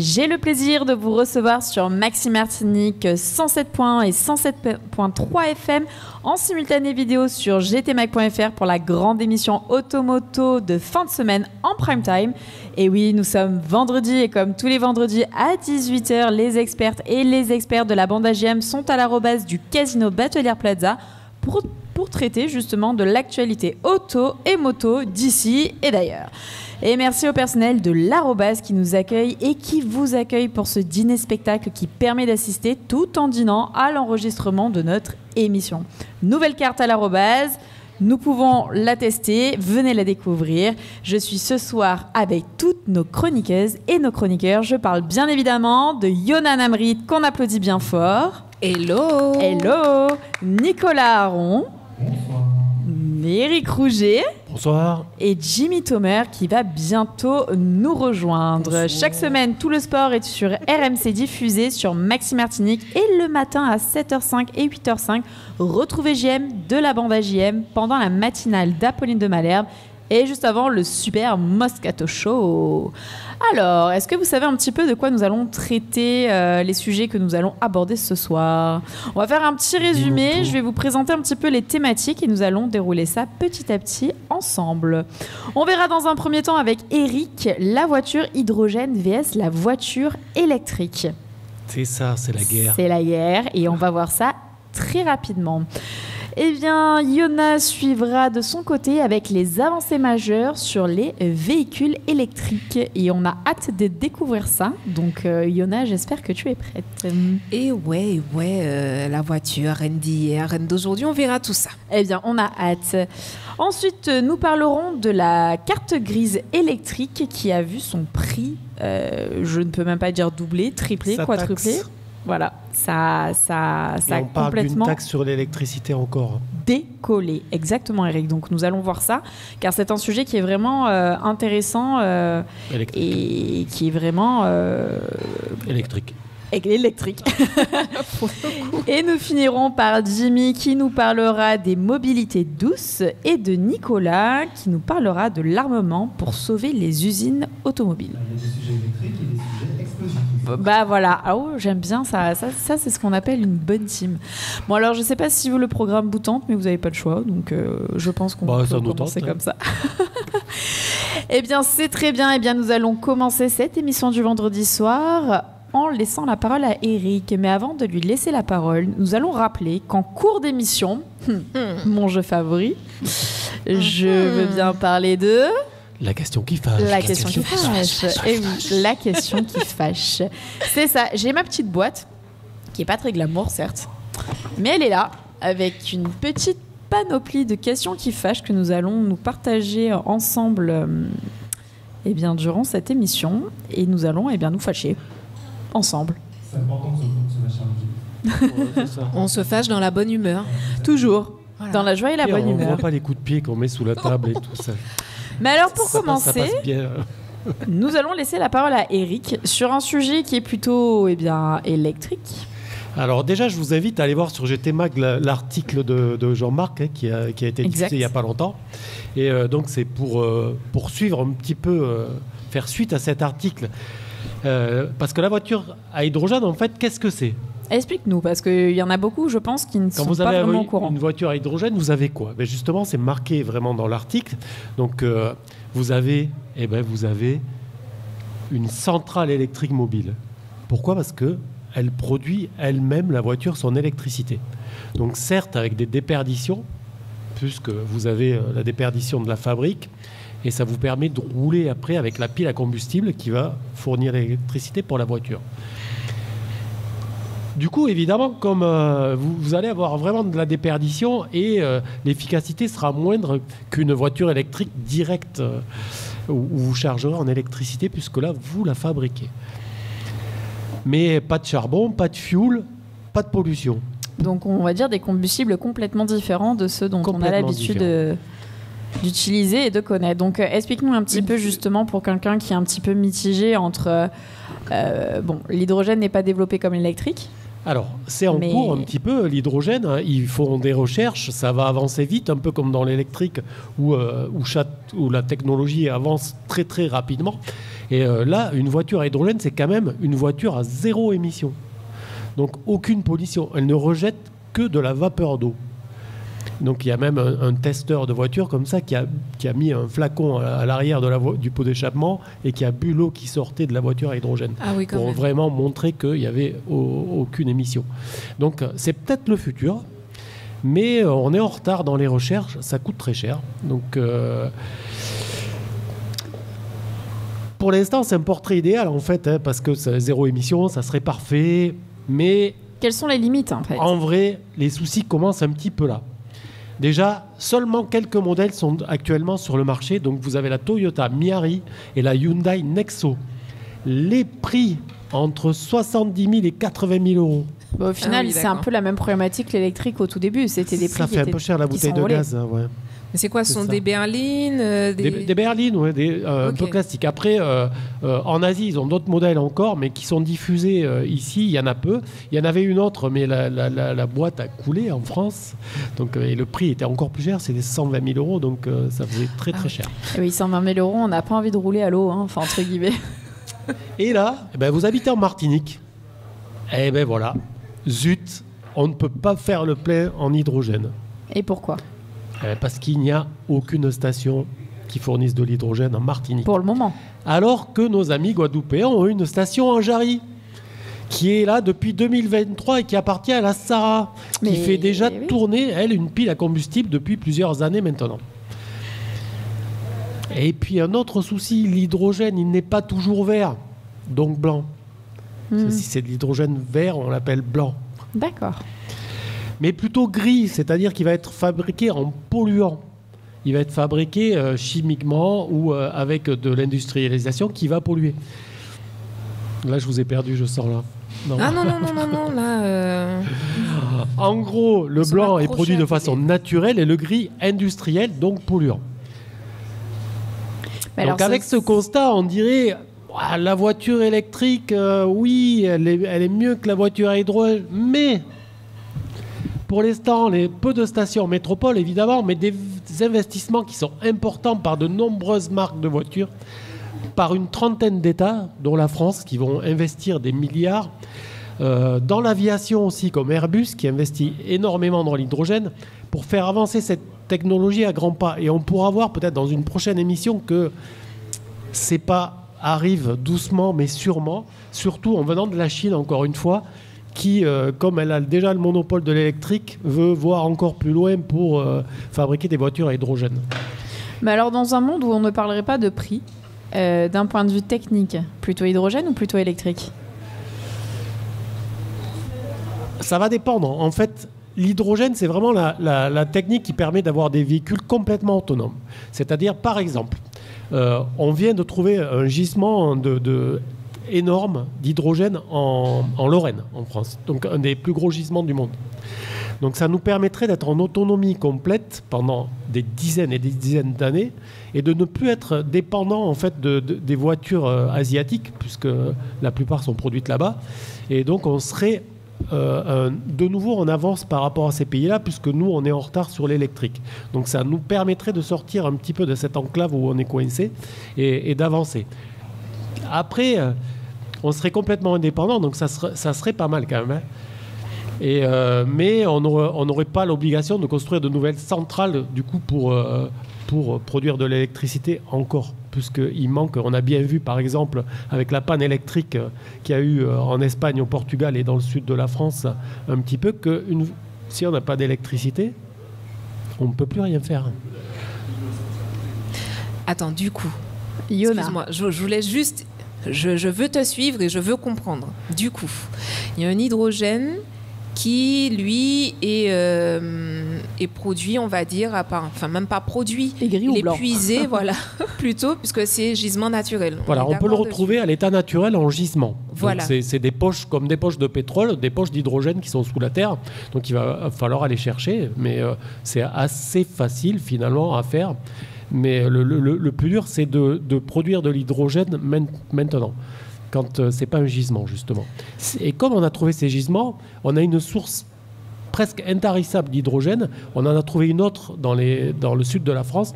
J'ai le plaisir de vous recevoir sur Maxime Martinique 107.1 et 107.3 FM en simultané vidéo sur gtmac.fr pour la grande émission Automoto de fin de semaine en prime time. Et oui, nous sommes vendredi et comme tous les vendredis à 18h, les expertes et les experts de la bande AGM sont à l'arobase du Casino Batelière Plaza pour traiter justement de l'actualité auto et moto d'ici et d'ailleurs. Et merci au personnel de l'arobase qui nous accueille et qui vous accueille pour ce dîner-spectacle qui permet d'assister tout en dînant à l'enregistrement de notre émission. Nouvelle carte à l'arobase, nous pouvons la tester, venez la découvrir. Je suis ce soir avec toutes nos chroniqueuses et nos chroniqueurs. Je parle bien évidemment de Yona Namrit qu'on applaudit bien fort. Hello. Hello. Nicolas Aron. Bonsoir. Éric Rouget. Bonsoir. Et Jimmy Thomer qui va bientôt nous rejoindre. Bonsoir. Chaque semaine, tout le sport est sur RMC diffusé sur Maxime Martinique et le matin à 7h05 et 8h05, retrouvez JM de la bande AJM pendant la matinale d'Apolline de Malherbe et juste avant le super Moscato Show. Alors, est-ce que vous savez un petit peu de quoi nous allons traiter les sujets que nous allons aborder ce soir? On va faire un petit résumé, je vais vous présenter un petit peu les thématiques et nous allons dérouler ça petit à petit ensemble. On verra dans un premier temps avec Eric la voiture hydrogène vs la voiture électrique. C'est ça, c'est la guerre. C'est la guerre et on va voir ça très rapidement. Eh bien, Yona suivra de son côté avec les avancées majeures sur les véhicules électriques. Et on a hâte de découvrir ça. Donc, Yona, j'espère que tu es prête. Et ouais, la voiture, reine d'hier, reine d'aujourd'hui, on verra tout ça. Eh bien, on a hâte. Ensuite, nous parlerons de la carte grise électrique qui a vu son prix, je ne peux même pas dire doublé, triplé, Ça quadruplé. taxe. Voilà, ça Et a on parle d'une complètement taxe sur l'électricité encore. décollé. Exactement, Eric. Donc, nous allons voir ça, car c'est un sujet qui est vraiment intéressant et qui est vraiment Électrique. électrique. Et nous finirons par Jimmy qui nous parlera des mobilités douces et de Nicolas qui nous parlera de l'armement pour sauver les usines automobiles. Il y a des sujets électriques et des sujets explosifs. Bah voilà, ah oh, j'aime bien ça. Ça c'est ce qu'on appelle une bonne team. Bon alors je sais pas si vous le programme vous tente, mais vous n'avez pas le choix, donc je pense qu'on peut ça nous commencer tente, comme ça. Eh bien c'est très bien, eh bien nous allons commencer cette émission du vendredi soir en laissant la parole à Eric. Mais avant de lui laisser la parole, nous allons rappeler qu'en cours d'émission, mon jeu favori, je veux bien parler de... La question qui fâche. La question qui fâche. Et oui, la question qui fâche. C'est ça. J'ai ma petite boîte, qui est pas très glamour, certes, mais elle est là, avec une petite panoplie de questions qui fâchent que nous allons nous partager ensemble eh bien, durant cette émission. Et nous allons eh bien, nous fâcher ensemble. C'est important de se fâcher un petit peu. On se fâche dans la bonne humeur. Toujours. Voilà. Dans la joie et la bonne On humeur. voit pas les coups de pied qu'on met sous la table et tout ça. Mais alors, pour Ça commencer... passe bien. Nous allons laisser la parole à Eric sur un sujet qui est plutôt eh bien, électrique. Alors déjà, je vous invite à aller voir sur GTMag l'article de Jean-Marc qui a été Exact. diffusé il n'y a pas longtemps. Et donc c'est pour suivre un petit peu, faire suite à cet article. Parce que la voiture à hydrogène, en fait, qu'est-ce que c'est? Explique-nous, parce qu'il y en a beaucoup, je pense, qui ne Quand sont vous pas avez vraiment au courant. une voiture à hydrogène, vous avez quoi? Ben justement, c'est marqué vraiment dans l'article. Donc, vous avez une centrale électrique mobile. Pourquoi? Parce qu'elle produit elle-même, la voiture, son électricité. Donc, certes, avec des déperditions, puisque vous avez la déperdition de la fabrique, et ça vous permet de rouler après avec la pile à combustible qui va fournir l'électricité pour la voiture. Du coup, évidemment, comme vous allez avoir vraiment de la déperdition et l'efficacité sera moindre qu'une voiture électrique directe où vous chargerez en électricité, puisque là, vous la fabriquez. Mais pas de charbon, pas de fioul, pas de pollution. Donc, on va dire des combustibles complètement différents de ceux dont on a Complètement l'habitude d'utiliser et de connaître. Donc, explique-nous un petit peu, justement, pour quelqu'un qui est un petit peu mitigé entre... l'hydrogène n'est pas développé comme l'électrique. Alors, c'est en cours un petit peu, l'hydrogène. Hein, ils font des recherches, ça va avancer vite, un peu comme dans l'électrique où la technologie avance très très rapidement. Et là, une voiture à hydrogène, c'est quand même une voiture à zéro émission. Donc aucune pollution. Elle ne rejette que de la vapeur d'eau. Donc il y a même un testeur de voiture comme ça qui a mis un flacon à l'arrière du pot d'échappement et qui a bu l'eau qui sortait de la voiture à hydrogène pour vraiment montrer qu'il n'y avait aucune émission. Donc c'est peut-être le futur, mais on est en retard dans les recherches, ça coûte très cher. Donc pour l'instant c'est un portrait idéal en fait, hein, parce que c'est zéro émission, ça serait parfait, mais... Quelles sont les limites en fait ? En vrai, les soucis commencent un petit peu là. Déjà, seulement quelques modèles sont actuellement sur le marché. Donc, vous avez la Toyota Miari et la Hyundai Nexo. Les prix entre 70 000 et 80 000 euros. Bon, au final, c'est un peu la même problématique que l'électrique au tout début. C'était des prix ça fait un peu cher la bouteille de gaz. Ouais. Mais c'est quoi? Ce sont des berlines Des berlines, ouais, un peu classiques. Après, en Asie, ils ont d'autres modèles encore, mais qui sont diffusés ici. Il y en a peu. Il y en avait une autre, mais la boîte a coulé en France. Donc, et le prix était encore plus cher. C'était 120 000 euros. Donc, ça faisait très, très cher. Et oui, 120 000 euros, on n'a pas envie de rouler à l'eau, hein, enfin, entre guillemets. Et là, vous habitez en Martinique. Et ben voilà. Zut, on ne peut pas faire le plein en hydrogène. Et pourquoi ? Parce qu'il n'y a aucune station qui fournisse de l'hydrogène en Martinique. Pour le moment. Alors que nos amis guadeloupéens ont une station en Jarry, qui est là depuis 2023 et qui appartient à la Sara, qui fait déjà tourner, elle, une pile à combustible depuis plusieurs années maintenant. Et puis un autre souci, l'hydrogène, il n'est pas toujours vert, donc blanc. Si c'est de l'hydrogène vert, on l'appelle blanc. D'accord. Mais plutôt gris, c'est-à-dire qu'il va être fabriqué en polluant. Il va être fabriqué chimiquement ou avec de l'industrialisation qui va polluer. Là, je vous ai perdu, je sors là. Non. Ah non, là... En gros, le blanc est produit de façon naturelle et le gris industriel, donc polluant. Mais donc avec ce constat, on dirait... La voiture électrique, oui, elle est mieux que la voiture à hydrogène, mais... Pour l'instant, les peu de stations en métropole, évidemment, mais des investissements qui sont importants par de nombreuses marques de voitures, par une trentaine d'États, dont la France, qui vont investir des milliards. Dans l'aviation aussi, comme Airbus, qui investit énormément dans l'hydrogène, pour faire avancer cette technologie à grands pas. Et on pourra voir peut-être dans une prochaine émission que c'est pas arrive doucement, mais sûrement, surtout en venant de la Chine, encore une fois, qui, comme elle a déjà le monopole de l'électrique, veut voir encore plus loin pour fabriquer des voitures à hydrogène. Mais alors, dans un monde où on ne parlerait pas de prix, d'un point de vue technique, plutôt hydrogène ou plutôt électrique ? Ça va dépendre. En fait, l'hydrogène, c'est vraiment la technique qui permet d'avoir des véhicules complètement autonomes. C'est-à-dire, par exemple, on vient de trouver un gisement énorme d'hydrogène en Lorraine, en France. Donc un des plus gros gisements du monde. Donc ça nous permettrait d'être en autonomie complète pendant des dizaines et des dizaines d'années et de ne plus être dépendant en fait des voitures asiatiques, puisque la plupart sont produites là-bas. Et donc on serait de nouveau en avance par rapport à ces pays-là, puisque nous on est en retard sur l'électrique. Donc ça nous permettrait de sortir un petit peu de cette enclave où on est coincé et d'avancer. Après, on serait complètement indépendant, donc ça serait pas mal quand même. Hein. Mais on n'aurait pas l'obligation de construire de nouvelles centrales du coup pour produire de l'électricité encore, puisqu'il manque. On a bien vu par exemple avec la panne électrique qu'il y a eu en Espagne, au Portugal et dans le sud de la France un petit peu, que si on n'a pas d'électricité, on ne peut plus rien faire. Attends, du coup, Yona. excuse-moi, je voulais juste... Je veux te suivre et je veux comprendre. Du coup, il y a un hydrogène qui, lui, est produit, on va dire, enfin même pas produit, et gris il ou est blanc. Puisé, voilà, plutôt, puisque c'est gisement naturel. Voilà, on peut le retrouver à l'état naturel en gisement. Voilà. Donc c'est des poches, comme des poches de pétrole, des poches d'hydrogène qui sont sous la terre. Donc il va falloir aller chercher, mais c'est assez facile finalement à faire. Mais le plus dur, c'est de produire de l'hydrogène maintenant, quand c'est pas un gisement, justement. Et comme on a trouvé ces gisements, on a une source presque intarissable d'hydrogène. On en a trouvé une autre dans le sud de la France,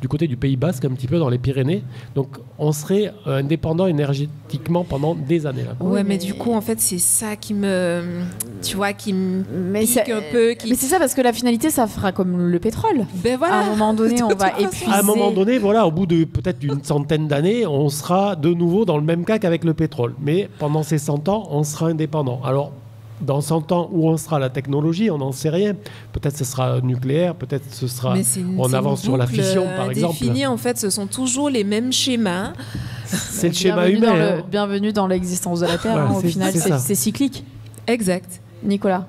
du côté du Pays Basque, un petit peu dans les Pyrénées. Donc on serait indépendant énergétiquement pendant des années. Là. Ouais, mais du coup, en fait, c'est ça qui me... Tu vois, qui me pique un peu. Mais c'est ça, parce que la finalité, ça fera comme le pétrole. Ben voilà. À un moment donné, on va épuiser... À un moment donné, voilà, au bout de peut-être une centaine d'années, on sera de nouveau dans le même cas qu'avec le pétrole. Mais pendant ces 100 ans, on sera indépendant. Alors, dans 100 ans, où on sera la technologie, on n'en sait rien. Peut-être ce sera nucléaire, peut-être ce sera... On avance sur la fission, par exemple. Défini, en fait, ce sont toujours les mêmes schémas. C'est le schéma humain. Bienvenue dans l'existence de la Terre. Ouais, au final, c'est cyclique. Exact. Nicolas.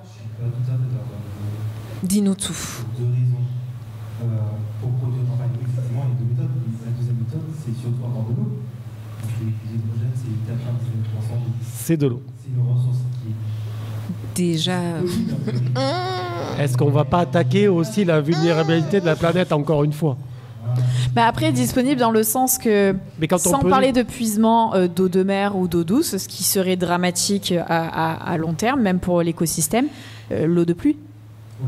Dis-nous tout. Pour 2 raisons. Pour produire, enfin, effectivement, il y a 2 méthodes. La deuxième méthode, c'est surtout avoir de l'eau. Parce que l'hydrogène, c'est 99% d'eau. C'est de l'eau. C'est une ressource qui est déjà... Est-ce qu'on ne va pas attaquer aussi la vulnérabilité de la planète encore une fois? Bah après, disponible dans le sens que, sans parler de puisement d'eau de mer ou d'eau douce, ce qui serait dramatique à long terme, même pour l'écosystème, l'eau de pluie,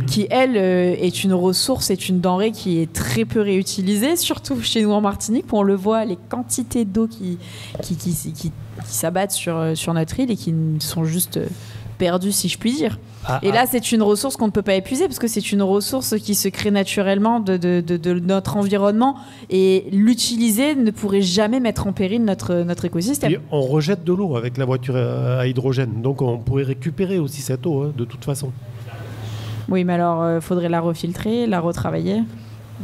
qui, elle, est une ressource, est une denrée qui est très peu réutilisée, surtout chez nous en Martinique, où on le voit, les quantités d'eau qui s'abattent sur notre île et qui sont juste... perdu, si je puis dire. Et là, c'est une ressource qu'on ne peut pas épuiser parce que c'est une ressource qui se crée naturellement de notre environnement et l'utiliser ne pourrait jamais mettre en péril notre écosystème. Et on rejette de l'eau avec la voiture à hydrogène, donc on pourrait récupérer aussi cette eau, de toute façon. Oui, mais alors, faudrait la refiltrer, la retravailler.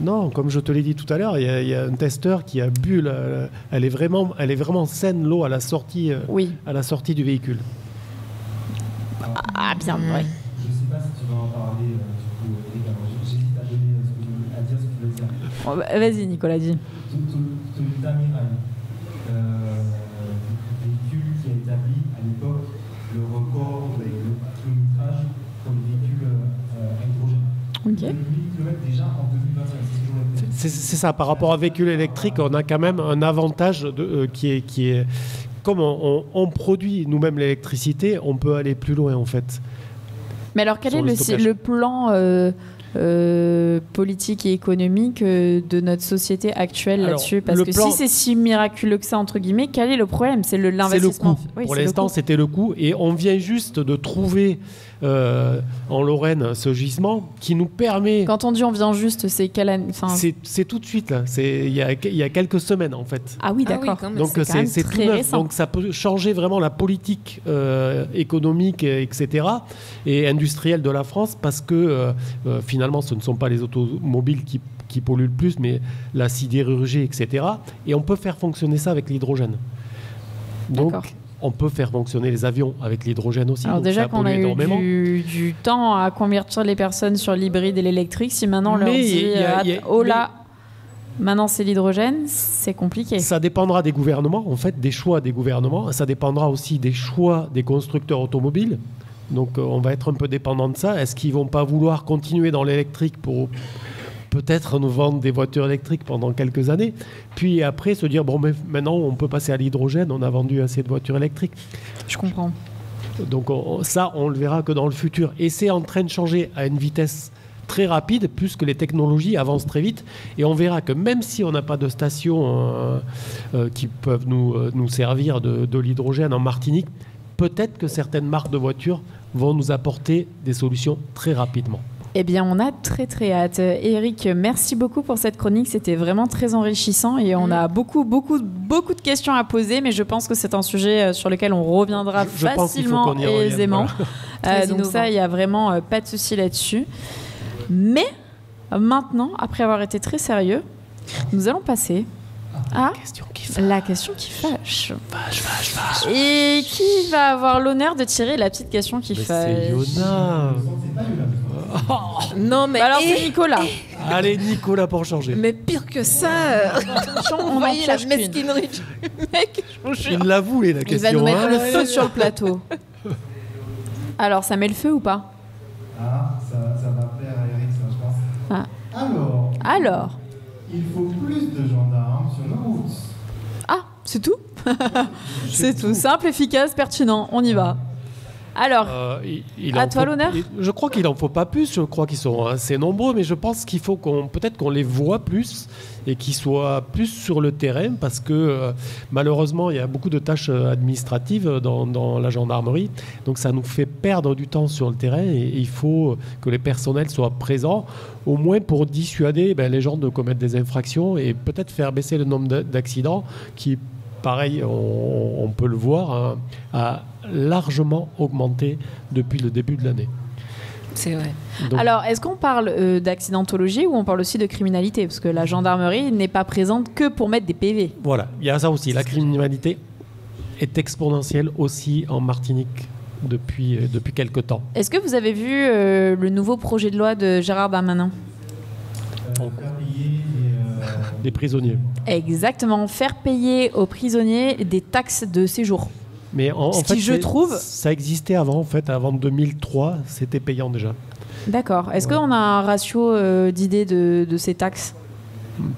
Non, comme je te l'ai dit tout à l'heure, il y a un testeur qui a bu, elle est vraiment saine, l'eau à la sortie, à la sortie du véhicule. Ah, bien, ouais. Je ne sais pas si tu vas en parler, surtout, Eric. J'hésite à dire ce que tu veux dire. Vas-y, Nicolas, dis. Toyota Mirai, véhicule qui a établi à l'époque le record de kilométrage pour les véhicules à hydrogène. Ok. 1000 km déjà en 2021. C'est ça, par rapport à véhicule électrique, on a quand même un avantage qui est comme on produit nous-mêmes l'électricité, on peut aller plus loin en fait. Mais alors quel est le plan politique et économique de notre société actuelle là-dessus? Parce que si c'est si miraculeux que ça, entre guillemets, quel est le problème? C'est l'investissement. C'est le coût. Oui, pour l'instant, c'était le coût. Et on vient juste de trouver en Lorraine ce gisement qui nous permet... Quand on dit on vient juste, c'est quelle année? C'est tout de suite, là. Il y a quelques semaines, en fait. Ah oui, d'accord. Ah oui, donc c'est très récent. Donc ça peut changer vraiment la politique économique, etc. et industrielle de la France parce que finalement, ce ne sont pas les automobiles qui polluent le plus, mais la sidérurgie, etc. Et on peut faire fonctionner ça avec l'hydrogène. Donc, on peut faire fonctionner les avions avec l'hydrogène aussi. Alors déjà qu'on a eu du temps à convertir les personnes sur l'hybride et l'électrique, si maintenant on leur dit oh là, maintenant c'est l'hydrogène, c'est compliqué. Ça dépendra des gouvernements, en fait, des choix des gouvernements. Ça dépendra aussi des choix des constructeurs automobiles. Donc on va être un peu dépendant de ça. Est-ce qu'ils vont pas vouloir continuer dans l'électrique pour peut-être nous vendre des voitures électriques pendant quelques années, puis après se dire, bon, mais maintenant on peut passer à l'hydrogène, on a vendu assez de voitures électriques. Je comprends. Donc ça, on le verra que dans le futur. Et c'est en train de changer à une vitesse très rapide, puisque les technologies avancent très vite, et on verra que même si on n'a pas de stations qui peuvent nous servir de l'hydrogène en Martinique, peut-être que certaines marques de voitures vont nous apporter des solutions très rapidement. Eh bien, on a très très hâte. Eric, merci beaucoup pour cette chronique. C'était vraiment très enrichissant et on a beaucoup de questions à poser, mais je pense que c'est un sujet sur lequel on reviendra facilement et aisément. Voilà. Donc ça, il n'y a vraiment pas de souci là-dessus. Mais maintenant, après avoir été très sérieux, nous allons passer à la question qui fâche. Fâche. Et qui va avoir l'honneur de tirer la petite question qui fâche? C'est Yona. Non, mais alors c'est Nicolas. Allez, Nicolas pour changer. Mais pire que ça, on voyait la mesquinerie du mec. Il l'a voulu, la question. Il va nous mettre le feu sur le plateau. Alors, ça met le feu ou pas? Ah, ça va plaire à Eric, ça, je pense. Ah. Alors il faut plus de gendarmes sur nos routes. Ah, c'est tout. C'est tout. Simple, efficace, pertinent. On y va. Alors, à toi l'honneur. Je crois qu'il n'en faut pas plus. Je crois qu'ils sont assez nombreux, mais je pense qu'il faut peut-être qu'on les voit plus et qu'ils soient plus sur le terrain, parce que malheureusement, il y a beaucoup de tâches administratives dans la gendarmerie. Donc, ça nous fait perdre du temps sur le terrain et il faut que les personnels soient présents, au moins pour dissuader les gens de commettre des infractions et peut-être faire baisser le nombre d'accidents qui, pareil, on peut le voir, a largement augmenté depuis le début de l'année. C'est vrai. Donc, alors, est-ce qu'on parle d'accidentologie ou on parle aussi de criminalité? Parce que la gendarmerie n'est pas présente que pour mettre des PV. Voilà, il y a ça aussi. La criminalité est exponentielle aussi en Martinique depuis quelque temps. Est-ce que vous avez vu le nouveau projet de loi de Gérard Darmanin? Des prisonniers. Exactement, faire payer aux prisonniers des taxes de séjour. Mais en fait, je trouve, ça existait avant. En fait, avant 2003, c'était payant déjà. D'accord. Est-ce qu'on a un ratio d'idées de ces taxes?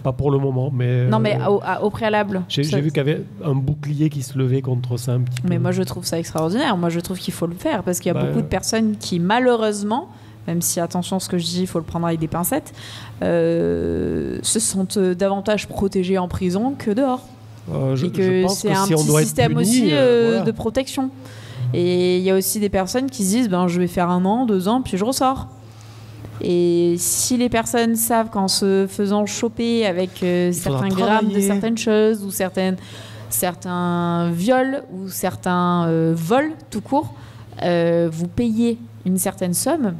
Pas pour le moment, mais... Non, mais au préalable. J'ai vu qu'il y avait un bouclier qui se levait contre ça un petit peu. Mais moi, je trouve ça extraordinaire. Moi, je trouve qu'il faut le faire parce qu'il y a beaucoup de personnes qui, malheureusement, même si, attention, ce que je dis, il faut le prendre avec des pincettes, se sentent davantage protégées en prison que dehors. Et que c'est un petit système aussi de protection. Et il y a aussi des personnes qui se disent je vais faire 1 an, 2 ans, puis je ressors. Et si les personnes savent qu'en se faisant choper avec certains grammes de certaines choses ou certains viols ou certains vols tout court, vous payez une certaine somme,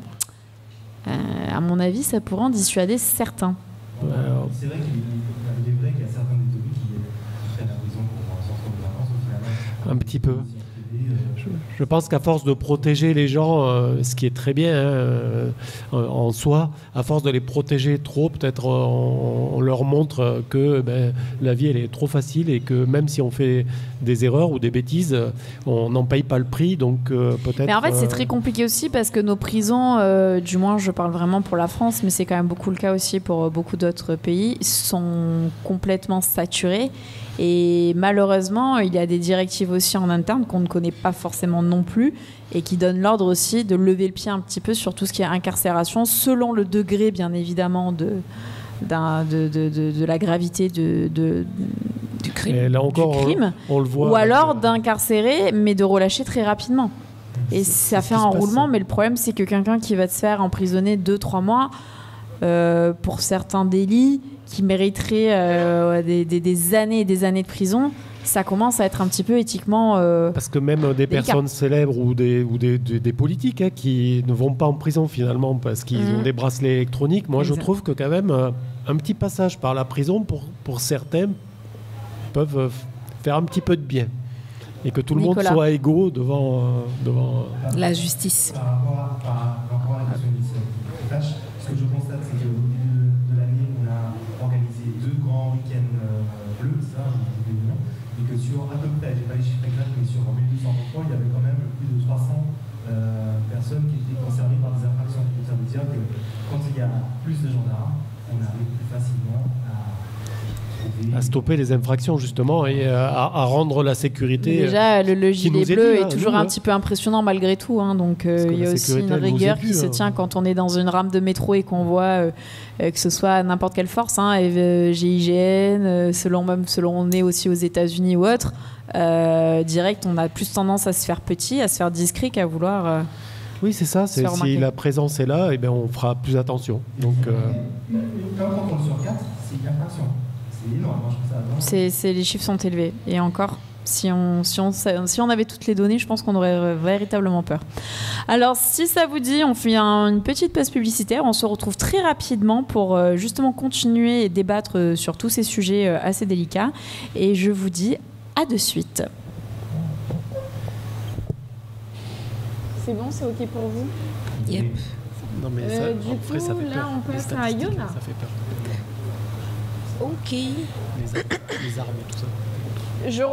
à mon avis, ça pourrait en dissuader certains. C'est vrai qu'il y a certains détenus qui prennent la prison pour un centre de vacances au final. Un petit peu. Je pense qu'à force de protéger les gens, ce qui est très bien en soi, à force de les protéger trop, peut-être on leur montre que la vie elle est trop facile et que même si on fait des erreurs ou des bêtises, on n'en paye pas le prix. Donc peut-être. Mais en fait, c'est très compliqué aussi parce que nos prisons, du moins je parle vraiment pour la France, mais c'est quand même beaucoup le cas aussi pour beaucoup d'autres pays, sont complètement saturées. Et malheureusement, il y a des directives aussi en interne qu'on ne connaît pas forcément non plus et qui donnent l'ordre aussi de lever le pied un petit peu sur tout ce qui est incarcération, selon le degré, bien évidemment, de la gravité du crime. Et là encore, on le voit. Ou alors d'incarcérer, mais de relâcher très rapidement. Et ça fait un roulement, mais le problème, c'est que quelqu'un qui va se faire emprisonner 2-3 mois pour certains délits, qui mériterait des années et des années de prison, ça commence à être un petit peu éthiquement parce que même des personnes célèbres ou des politiques qui ne vont pas en prison finalement parce qu'ils ont des bracelets électroniques, moi je trouve que quand même un petit passage par la prison pour certains peuvent faire un petit peu de bien et que tout le monde soit égaux devant la justice. Par rapport à la question initiale, ce que je constate, c'est qu'au début de l'année, on a organisé 2 grands week-ends bleus, et que sur à peu près, j'ai pas les chiffres exacts, mais sur 1833, il y avait quand même plus de 300 personnes qui étaient concernées par des infractions. Ça veut dire que quand il y a plus de gendarmes, on arrive plus facilement à stopper les infractions justement et à rendre la sécurité. Déjà, le gilet bleu est toujours un petit peu impressionnant malgré tout. Donc il y a aussi une rigueur qui se tient quand on est dans une rame de métro et qu'on voit que ce soit n'importe quelle force, GIGN, selon on est aussi aux États-Unis ou autre, direct, on a plus tendance à se faire petit, à se faire discret qu'à vouloir. Oui, c'est ça. Si la présence est là, on fera plus attention. Donc, quand on compte sur 4, c'est une infraction. C'est énorme. Moi, je trouve ça les chiffres sont élevés. Et encore, si on avait toutes les données, je pense qu'on aurait véritablement peur. Alors, si ça vous dit, on fait une petite pause publicitaire. On se retrouve très rapidement pour justement continuer et débattre sur tous ces sujets assez délicats. Et je vous dis à de suite. C'est bon, c'est OK pour vous? Yep. Non, mais ça, du coup, ça fait là, peur. on passe à Iona. Ça fait peur. OK. Les armes et tout ça. Je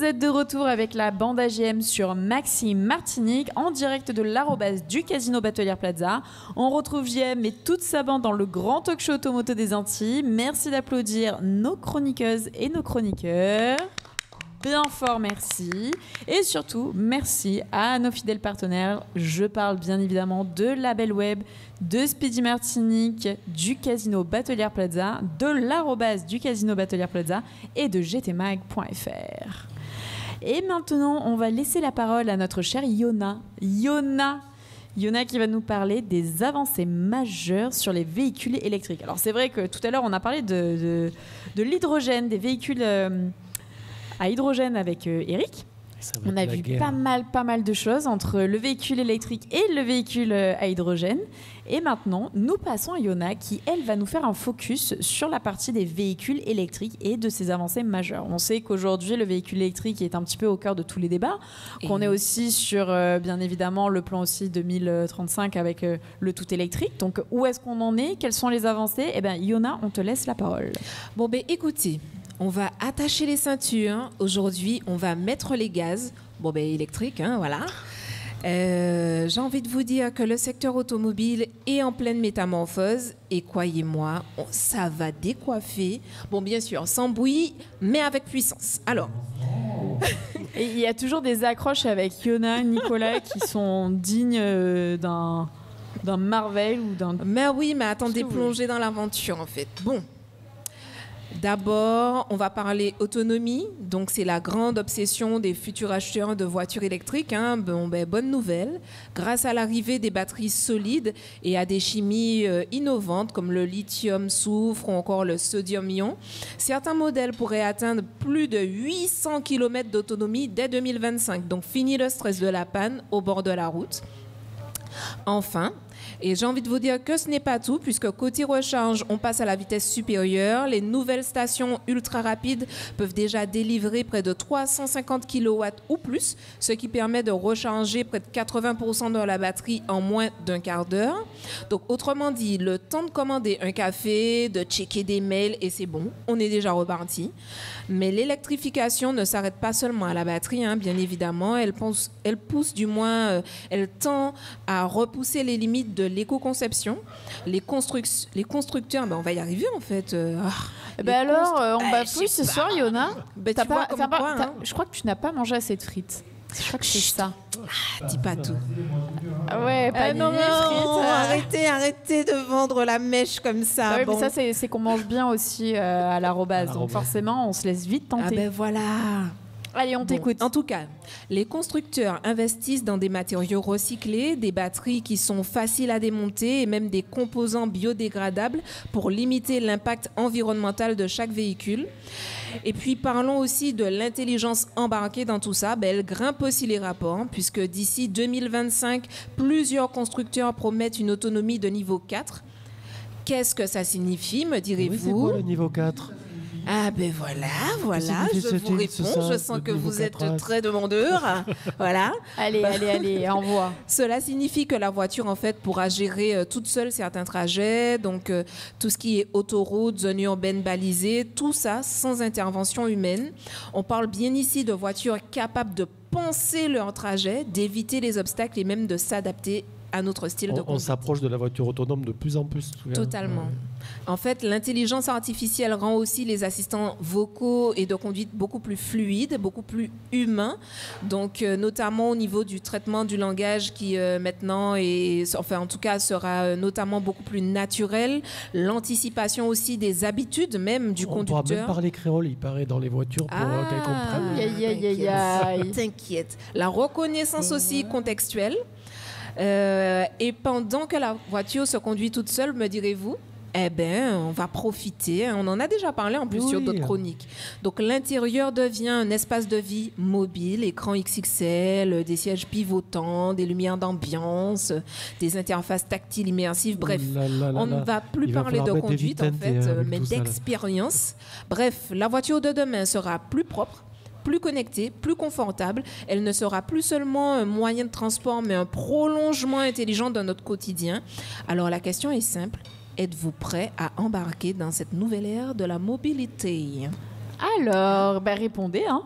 Vous êtes de retour avec la bande AGM sur Maxime Martinique en direct de l'arrobase du Casino Batelière Plaza. On retrouve JM et toute sa bande dans le grand talk show automoto des Antilles. Merci d'applaudir nos chroniqueuses et nos chroniqueurs. Bien fort, merci. Et surtout, merci à nos fidèles partenaires. Je parle bien évidemment de Label Web, de Speedy Martinique, du Casino Batelière Plaza, de l'arrobase du Casino Batelière Plaza et de gtmag.fr. Et maintenant, on va laisser la parole à notre chère Yona. Yona qui va nous parler des avancées majeures sur les véhicules électriques. Alors c'est vrai que tout à l'heure, on a parlé de l'hydrogène, des véhicules à hydrogène avec Eric. On a vu pas mal de choses entre le véhicule électrique et le véhicule à hydrogène. Et maintenant, nous passons à Yona qui, elle, va nous faire un focus sur la partie des véhicules électriques et de ses avancées majeures. On sait qu'aujourd'hui, le véhicule électrique est un petit peu au cœur de tous les débats, qu'on est aussi sur, bien évidemment, le plan aussi 2035 avec le tout électrique. Donc, où est-ce qu'on en est? Quelles sont les avancées? Eh bien, Yona, on te laisse la parole. Bon, ben écoutez, on va attacher les ceintures. Aujourd'hui, on va mettre les gaz. Bon, ben électrique, hein, voilà. J'ai envie de vous dire que le secteur automobile est en pleine métamorphose et croyez-moi, ça va décoiffer. Bon, bien sûr, sans bruit, mais avec puissance. Alors. Et il y a toujours des accroches avec Yona, Nicolas qui sont dignes d'un Marvel ou d'un... Mais oui, mais attendez, plonger dans l'aventure en fait. Bon. D'abord, on va parler autonomie. Donc, c'est la grande obsession des futurs acheteurs de voitures électriques. Hein. Bon, ben, bonne nouvelle. Grâce à l'arrivée des batteries solides et à des chimies innovantes comme le lithium-soufre ou encore le sodium-ion, certains modèles pourraient atteindre plus de 800 km d'autonomie dès 2025. Donc, fini le stress de la panne au bord de la route. Enfin, et j'ai envie de vous dire que ce n'est pas tout, puisque côté recharge, on passe à la vitesse supérieure. Les nouvelles stations ultra rapides peuvent déjà délivrer près de 350 kW ou plus, ce qui permet de recharger près de 80% de la batterie en moins d'un quart d'heure. Donc, autrement dit, le temps de commander un café, de checker des mails, et c'est bon, on est déjà reparti. Mais l'électrification ne s'arrête pas seulement à la batterie, hein, bien évidemment. Elle tend à repousser les limites de l'éco-conception. Les constructeurs, ben on va y arriver en fait. On bafouille ce soir, Yona. Ben, je crois que tu n'as pas mangé assez de frites. Je crois que c'est ça. Dis pas tout. Ouais, pas non, frites. Arrêtez de vendre la mèche comme ça. Ouais, bon. Mais ça, c'est qu'on mange bien aussi à l'arrobase. Donc forcément, on se laisse vite tenter. Ah ben voilà. Allez, on t'écoute. En tout cas, les constructeurs investissent dans des matériaux recyclés, des batteries qui sont faciles à démonter et même des composants biodégradables pour limiter l'impact environnemental de chaque véhicule. Et puis, parlons aussi de l'intelligence embarquée dans tout ça. Ben, elle grimpe aussi les rapports, puisque d'ici 2025, plusieurs constructeurs promettent une autonomie de niveau 4. Qu'est-ce que ça signifie, me direz-vous? Oui, c'est quoi le niveau 4? Ah ben voilà, je vous réponds, je sens que vous êtes très demandeur. Voilà. Allez, envoie. Cela signifie que la voiture, en fait, pourra gérer toute seule certains trajets, donc tout ce qui est autoroute, zone urbaine balisée, tout ça sans intervention humaine. On parle bien ici de voitures capables de penser leur trajet, d'éviter les obstacles et même de s'adapter à notre style de conduite. On s'approche de la voiture autonome de plus en plus. Totalement. En fait, l'intelligence artificielle rend aussi les assistants vocaux et de conduite beaucoup plus fluides, beaucoup plus humains. Donc, notamment au niveau du traitement du langage qui maintenant en tout cas, sera notamment beaucoup plus naturel. L'anticipation aussi des habitudes même du conducteur. On pourra même parler créole, il paraît, dans les voitures pour qu'elles comprennent. T'inquiète. La reconnaissance aussi contextuelle. Et pendant que la voiture se conduit toute seule, me direz-vous, eh bien, on va profiter. On en a déjà parlé en plus sur d'autres chroniques. Donc, l'intérieur devient un espace de vie mobile, écran XXL, des sièges pivotants, des lumières d'ambiance, des interfaces tactiles immersives. Bref, on ne va plus parler de conduite, en fait, mais d'expérience. Bref, la voiture de demain sera plus propre, plus connectée, plus confortable. Elle ne sera plus seulement un moyen de transport, mais un prolongement intelligent de notre quotidien. Alors, la question est simple. Êtes-vous prêt à embarquer dans cette nouvelle ère de la mobilité? Alors, répondez, hein.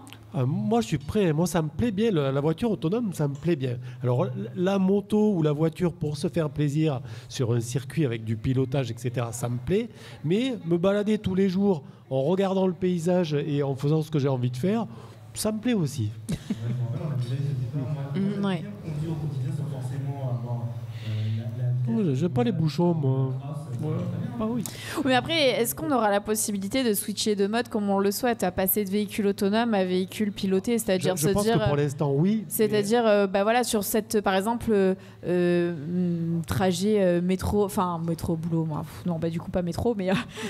Moi, je suis prêt. Moi, ça me plaît bien. La voiture autonome, ça me plaît bien. Alors, la moto ou la voiture pour se faire plaisir sur un circuit avec du pilotage, etc., ça me plaît. Mais me balader tous les jours en regardant le paysage et en faisant ce que j'ai envie de faire, ça me plaît aussi. Ouais. J'aime pas les bouchons, moi. Ah oui. Mais après, est-ce qu'on aura la possibilité de switcher de mode comme on le souhaite, à passer de véhicule autonome à véhicule piloté, c'est-à-dire je pense que pour l'instant, oui. C'est-à-dire, voilà, sur cette, par exemple, trajet métro boulot, moi, non, du coup pas métro, mais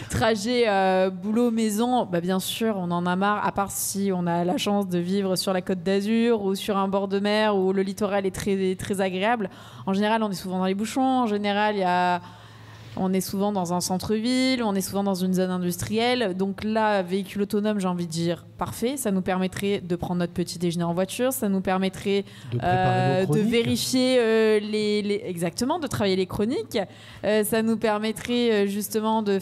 trajet boulot maison, bien sûr, on en a marre. À part si on a la chance de vivre sur la Côte d'Azur ou sur un bord de mer où le littoral est très très agréable. En général, on est souvent dans les bouchons. En général, on est souvent dans un centre-ville, on est souvent dans une zone industrielle. Donc là, véhicule autonome, j'ai envie de dire, parfait. Ça nous permettrait de prendre notre petit déjeuner en voiture. Ça nous permettrait de vérifier exactement, de travailler les chroniques. Ça nous permettrait justement de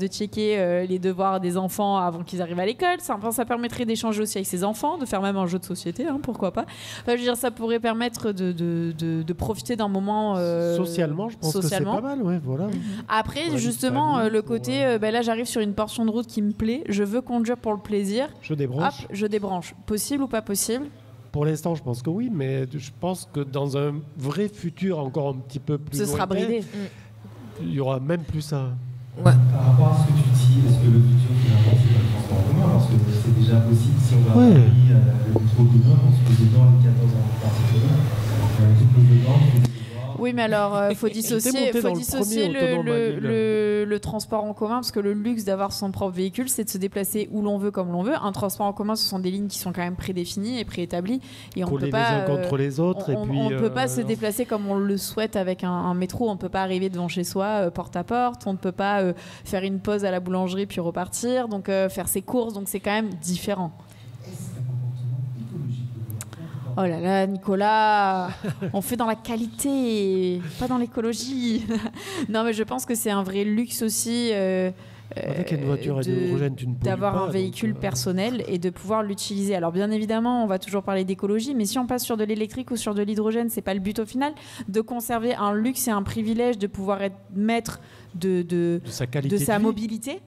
checker les devoirs des enfants avant qu'ils arrivent à l'école. Ça permettrait d'échanger aussi avec ses enfants, de faire même un jeu de société, pourquoi pas. Enfin, je veux dire, ça pourrait permettre de profiter d'un moment socialement, je pense que c'est pas mal, ouais, voilà. Après, justement, le côté, là, j'arrive sur une portion de route qui me plaît, je veux conduire pour le plaisir. Je débranche. Hop, je débranche. Possible ou pas possible ? Pour l'instant, je pense que oui, mais je pense que dans un vrai futur encore un petit peu plus lointain, sera bridé. Il y aura même plus ça. Ouais. Par rapport à ce que tu dis, est-ce que le futur qui est important, c'est le transport en commun ? Parce que c'est déjà possible, si on va à Paris, le métro demain, on se pose dedans les 14 ans en particulier. Tu te poses dedans, oui, mais alors, faut dissocier le transport en commun, parce que le luxe d'avoir son propre véhicule, c'est de se déplacer où l'on veut, comme l'on veut. Un transport en commun, ce sont des lignes qui sont quand même prédéfinies et préétablies. Et on peut pas, les uns contre les autres. On ne peut pas se déplacer comme on le souhaite avec un métro. On ne peut pas arriver devant chez soi, porte à porte. On ne peut pas faire une pause à la boulangerie puis repartir. Donc, faire ses courses. Donc, c'est quand même différent. Oh là là, Nicolas, on fait dans la qualité, pas dans l'écologie. Non, mais je pense que c'est un vrai luxe aussi avec une voiture à hydrogène, tu ne pollues d'avoir pas, un véhicule personnel et de pouvoir l'utiliser. Alors bien évidemment, on va toujours parler d'écologie, mais si on passe sur de l'électrique ou sur de l'hydrogène, c'est pas le but au final. De conserver un luxe et un privilège de pouvoir être maître de sa mobilité,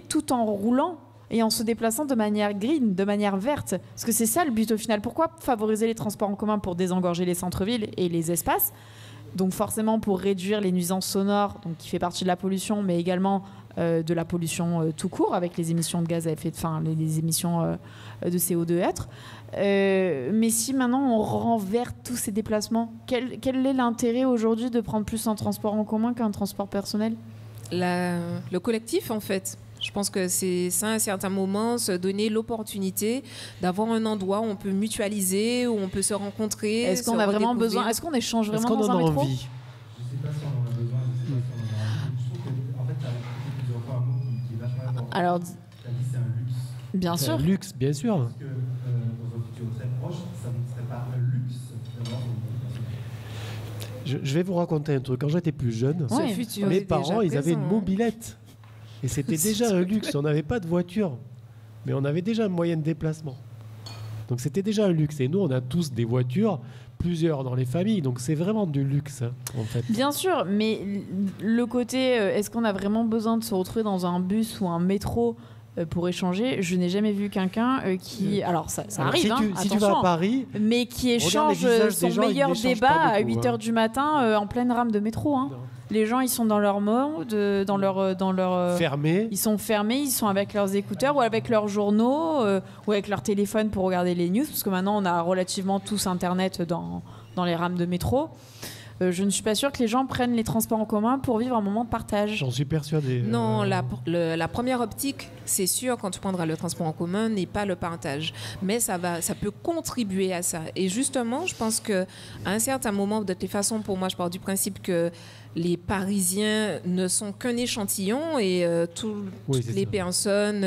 tout en roulant et en se déplaçant de manière green, de manière verte. Parce que c'est ça le but au final. Pourquoi favoriser les transports en commun pour désengorger les centres-villes et les espaces ? Donc forcément pour réduire les nuisances sonores, donc qui fait partie de la pollution, mais également de la pollution tout court avec les émissions de gaz à effet de serre, les émissions de CO2 mais si maintenant on rend vert tous ces déplacements, quel est l'intérêt aujourd'hui de prendre plus un transport en commun qu'un transport personnel ? Le collectif en fait. Je pense que c'est ça, à un certain moment, se donner l'opportunité d'avoir un endroit où on peut mutualiser, où on peut se rencontrer. Est-ce qu'on a vraiment besoin ? Est-ce qu'on échange vraiment dans un métro ? Je ne sais pas si on en a besoin. Je trouve qu'en fait, tu as répété plusieurs fois un mot qui est vachement important. Alors, tu as dit c'est un luxe. Bien sûr. Un luxe, bien sûr. Parce que dans un futur très proche, ça ne serait pas un luxe d'avoir une je vais vous raconter un truc. Quand j'étais plus jeune, mes parents, ils avaient une mobilette. Et c'était déjà un luxe. On n'avait pas de voiture, mais on avait déjà un moyen de déplacement. Donc c'était déjà un luxe. Et nous, on a tous des voitures, plusieurs dans les familles. Donc c'est vraiment du luxe, en fait. Bien sûr, mais le côté, est-ce qu'on a vraiment besoin de se retrouver dans un bus ou un métro pour échanger ? Je n'ai jamais vu quelqu'un qui... Alors ça arrive, si tu vas à Paris, mais qui échange son meilleur débat à 8h du matin en pleine rame de métro. Les gens, ils sont dans leur mode, dans leur fermés. Ils sont fermés, ils sont avec leurs écouteurs ou avec leurs journaux ou avec leur téléphone pour regarder les news, parce que maintenant, on a relativement tous Internet dans les rames de métro. Je ne suis pas sûre que les gens prennent les transports en commun pour vivre un moment de partage. J'en suis persuadé. Non, la première optique, c'est sûr, quand tu prendras le transport en commun, n'est pas le partage. Mais ça peut contribuer à ça. Et justement, je pense qu'à un certain moment, de toute façon, pour moi, je pars du principe que les Parisiens ne sont qu'un échantillon et toutes les personnes...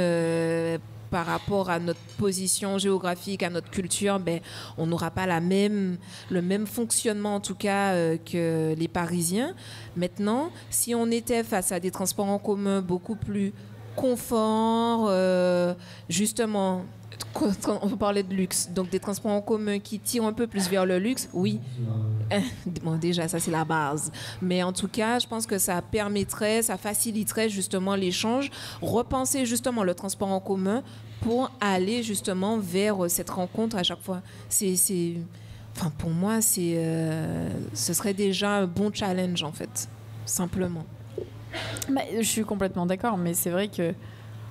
par rapport à notre position géographique, à notre culture, on n'aura pas le même fonctionnement en tout cas que les Parisiens. Maintenant, si on était face à des transports en commun beaucoup plus confort, justement. Quand on parlait de luxe, donc des transports en commun qui tirent un peu plus vers le luxe, oui. Bon, déjà, ça c'est la base. Mais en tout cas, je pense que ça permettrait, ça faciliterait justement l'échange, repenser justement le transport en commun pour aller justement vers cette rencontre à chaque fois. Enfin, pour moi, ce serait déjà un bon challenge en fait, simplement. Bah, je suis complètement d'accord, mais c'est vrai que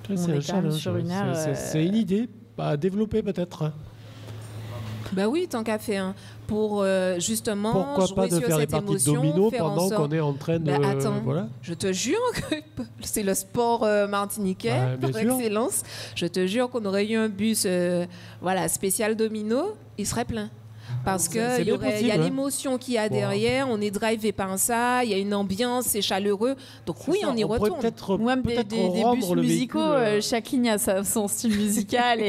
on est quand même sur une ère. C'est une idée à développer peut-être. Bah oui, tant qu'à faire. Pour justement pourquoi jouer pas de sur faire des cette parties de émotion, domino faire pendant en sorte... qu'on est en train de... Bah, attends, voilà. je te jure que c'est le sport martiniquais Bien par sûr. excellence. Je te jure qu'on aurait eu un bus spécial domino, il serait plein. Parce qu'il C'est bien y a possible, hein. l'émotion qu'il y a derrière, on est drivé par ça, il y a une ambiance, c'est chaleureux. Donc oui, Ça, on y pourrait retourne. peut-être Ou même des rendre bus le musicaux, véhicule, chaque ligne a son style musical.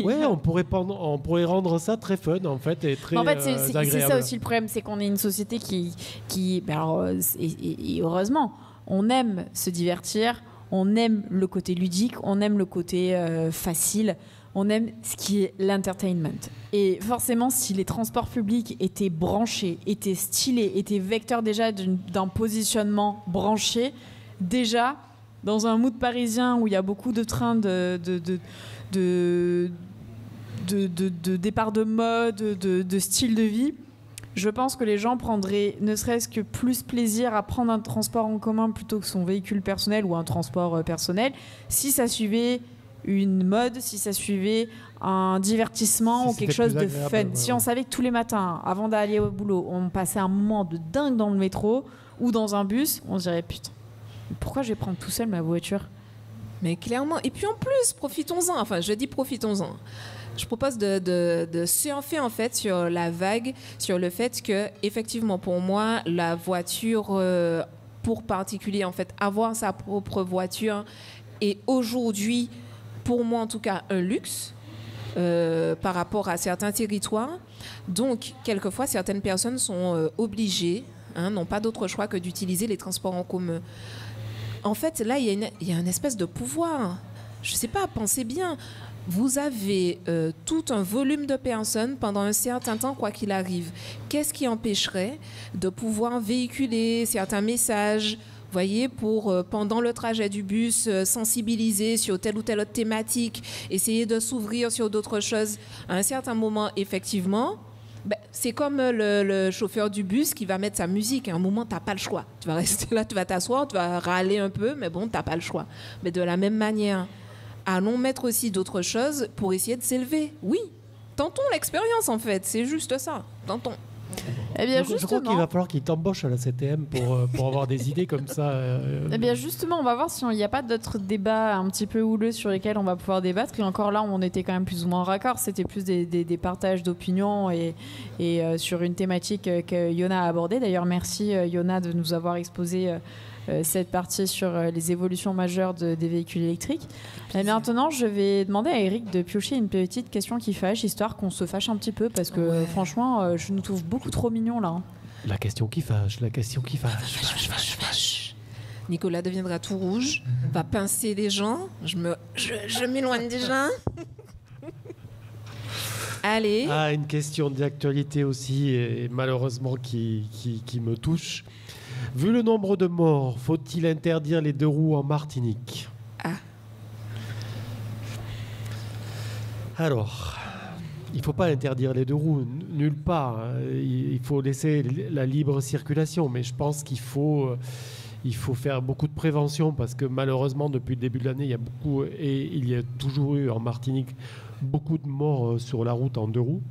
Ouais, on pourrait rendre ça très fun en fait et très En fait, c'est agréable. ça aussi le problème, c'est qu'on est une société qui alors, et heureusement, on aime se divertir, on aime le côté ludique, on aime le côté facile, on aime ce qui est l'entertainment. Et forcément, si les transports publics étaient branchés, étaient stylés, étaient vecteurs déjà d'un positionnement branché, déjà, dans un mood parisien où il y a beaucoup de trains de départ de mode, de style de vie, je pense que les gens prendraient ne serait-ce que plus plaisir à prendre un transport en commun plutôt que son véhicule personnel ou un transport personnel si ça suivait une mode, si ça suivait un divertissement Si ou quelque c'était chose plus de agréable, fun. ouais, Si ouais. on savait que tous les matins, avant d'aller au boulot, on passait un moment de dingue dans le métro ou dans un bus, on se dirait putain, pourquoi je vais prendre tout seul ma voiture ? Mais clairement, et puis en plus, profitons-en. Enfin, je dis profitons-en. Je propose de surfer en fait sur la vague, sur le fait que effectivement pour moi la voiture pour particulier en fait avoir sa propre voiture est aujourd'hui pour moi en tout cas un luxe par rapport à certains territoires. Donc quelquefois certaines personnes sont obligées, n'ont pas d'autre choix que d'utiliser les transports en commun. En fait là il y a une espèce de pouvoir. Je sais pas, pensez bien. Vous avez tout un volume de personnes pendant un certain temps, quoi qu'il arrive. Qu'est-ce qui empêcherait de pouvoir véhiculer certains messages, voyez, pour pendant le trajet du bus, sensibiliser sur telle ou telle autre thématique, essayer de s'ouvrir sur d'autres choses. À un certain moment, effectivement, c'est comme le chauffeur du bus qui va mettre sa musique. À un moment, tu n'as pas le choix. Tu vas rester là, tu vas t'asseoir, tu vas râler un peu, mais bon, tu n'as pas le choix. Mais de la même manière... allons mettre aussi d'autres choses pour essayer de s'élever. Oui, tentons l'expérience en fait, c'est juste ça, tentons. Eh bien, Je crois qu'il va falloir qu'il t'embauche à la CTM pour avoir des idées comme ça. Eh bien, justement, on va voir s'il n'y a pas d'autres débats un petit peu houleux sur lesquels on va pouvoir débattre. Et encore là, on était quand même plus ou moins raccord. C'était plus des partages d'opinions et sur une thématique que Yona a abordée. D'ailleurs, merci Yona de nous avoir exposé cette partie sur les évolutions majeures des véhicules électriques. Et maintenant, je vais demander à Eric de piocher une petite question qui fâche, histoire qu'on se fâche un petit peu, parce que franchement, je nous trouve beaucoup trop mignons là. La question qui fâche, la question qui fâche. Nicolas deviendra tout rouge, va pincer les gens, je m'éloigne déjà. Allez. Ah, une question d'actualité aussi, et malheureusement qui me touche. Vu le nombre de morts, faut-il interdire les deux roues en Martinique ? Alors, il ne faut pas interdire les deux roues, nulle part. Il faut laisser la libre circulation, mais je pense qu'il faut faire beaucoup de prévention parce que malheureusement, depuis le début de l'année, il y a toujours eu en Martinique beaucoup de morts sur la route en deux roues.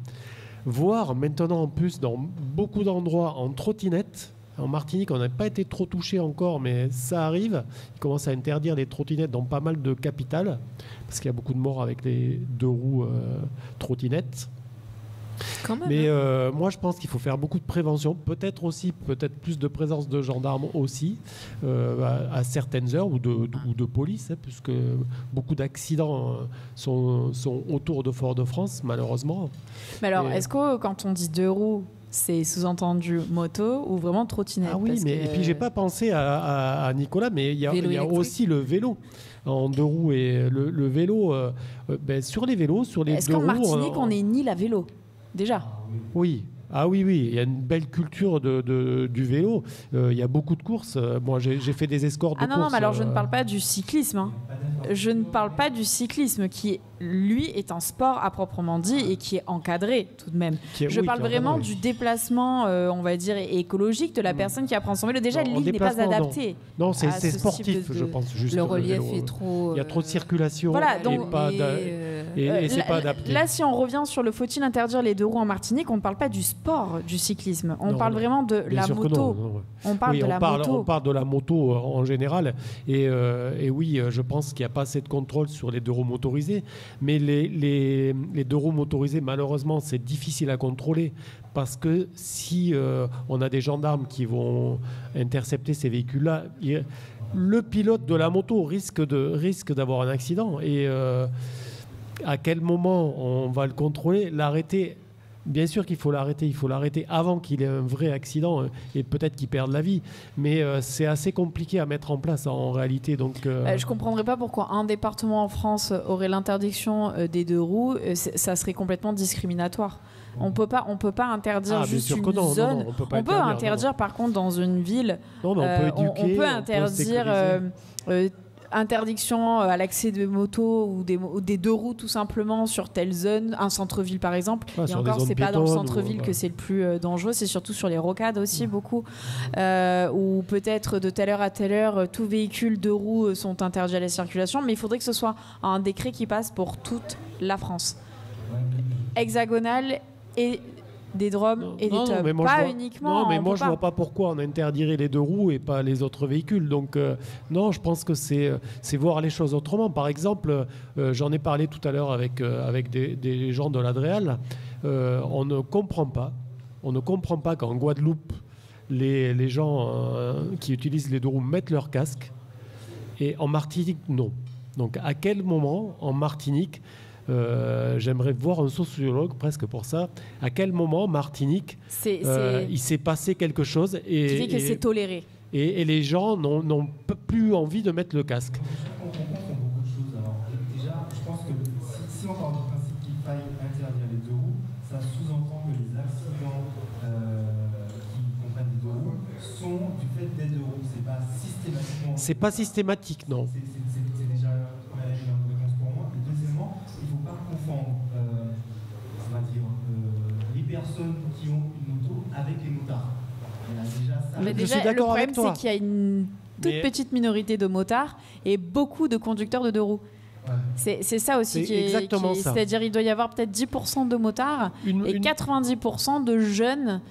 Voire maintenant en plus dans beaucoup d'endroits en trottinette. En Martinique, on n'a pas été trop touché encore, mais ça arrive. Ils commencent à interdire les trottinettes dans pas mal de capitales, parce qu'il y a beaucoup de morts avec les deux roues trottinettes. Quand même, mais moi, je pense qu'il faut faire beaucoup de prévention, peut-être plus de présence de gendarmes aussi, à certaines heures, ou de police, puisque beaucoup d'accidents sont autour de Fort-de-France, malheureusement. Mais alors, est-ce que quand on dit deux roues, c'est sous-entendu moto ou vraiment trottinette. Ah oui, et puis j'ai pas pensé à Nicolas, mais il y a aussi le vélo en deux roues et le vélo. Sur les vélos, sur les Est-ce deux roues. Est-ce qu'en Martinique, on est ni à vélo déjà? Oui. Ah oui, il y a une belle culture du vélo. Il y a beaucoup de courses. Moi, j'ai fait des escortes de courses. Non, mais alors je ne parle pas du cyclisme. Hein. Je ne parle pas du cyclisme qui, lui, est un sport à proprement dit et qui est encadré tout de même. Je parle vraiment du déplacement, on va dire, écologique de la personne qui apprend son vélo. Déjà, l'île n'est pas adaptée. Non, c'est sportif, je pense. Juste le relief est trop... Il y a trop de circulation voilà, et c'est pas adapté. Là, si on revient sur le faut-il interdire les deux roues en Martinique, on ne parle pas du sport du cyclisme. On parle vraiment de la moto. On parle de la moto. On parle de la moto en général. Et oui, je pense qu'il n'y a pas assez de contrôle sur les deux roues motorisées. Mais les deux roues motorisées, malheureusement, c'est difficile à contrôler. Parce que si on a des gendarmes qui vont intercepter ces véhicules-là, le pilote de la moto risque d'avoir un accident. Et à quel moment on va le contrôler, l'arrêter? Bien sûr qu'il faut l'arrêter. Il faut l'arrêter avant qu'il ait un vrai accident et peut-être qu'il perde la vie. Mais c'est assez compliqué à mettre en place en réalité. Donc, je ne comprendrais pas pourquoi un département en France aurait l'interdiction des deux roues. Ça serait complètement discriminatoire. On peut pas interdire juste une zone. On peut interdire par contre dans une ville. On peut éduquer, on peut interdire interdiction à l'accès de motos ou des deux roues tout simplement sur telle zone, un centre-ville par exemple. Et encore, c'est pas dans le centre-ville que c'est le plus dangereux, c'est surtout sur les rocades aussi beaucoup. Ou peut-être de telle heure à telle heure, tous véhicules deux roues sont interdits à la circulation, mais il faudrait que ce soit un décret qui passe pour toute la France. Hexagonale et des drômes et des tubs, pas uniquement. Non, mais moi je vois pas pourquoi on interdirait les deux roues et pas les autres véhicules. Donc non, je pense que c'est voir les choses autrement. Par exemple, j'en ai parlé tout à l'heure avec des gens de l'Adréal. On ne comprend pas qu'en Guadeloupe, les gens qui utilisent les deux roues mettent leur casque et en Martinique non. Donc à quel moment en Martinique j'aimerais voir un sociologue presque pour ça. À quel moment Martinique il s'est passé quelque chose qui fait que c'est toléré et les gens n'ont plus envie de mettre le casque. On comprend beaucoup de choses. Alors, déjà, je pense que si on part du principe qu'il faille interdire les deux roues, ça sous-entend que les accidents qui comprennent les deux roues sont du fait des deux roues. C'est pas systématiquement. C'est pas systématique, non. C'est déjà la première réponse pour moi. Et deuxièmement, il ne faut pas confondre, on va dire, les personnes qui ont une moto avec les motards. Mais déjà, le problème, c'est qu'il y a une toute petite minorité de motards et beaucoup de conducteurs de deux roues. Ouais. C'est ça aussi qui est exactement ça. C'est-à-dire il doit y avoir peut-être 10% de motards et 90% de jeunes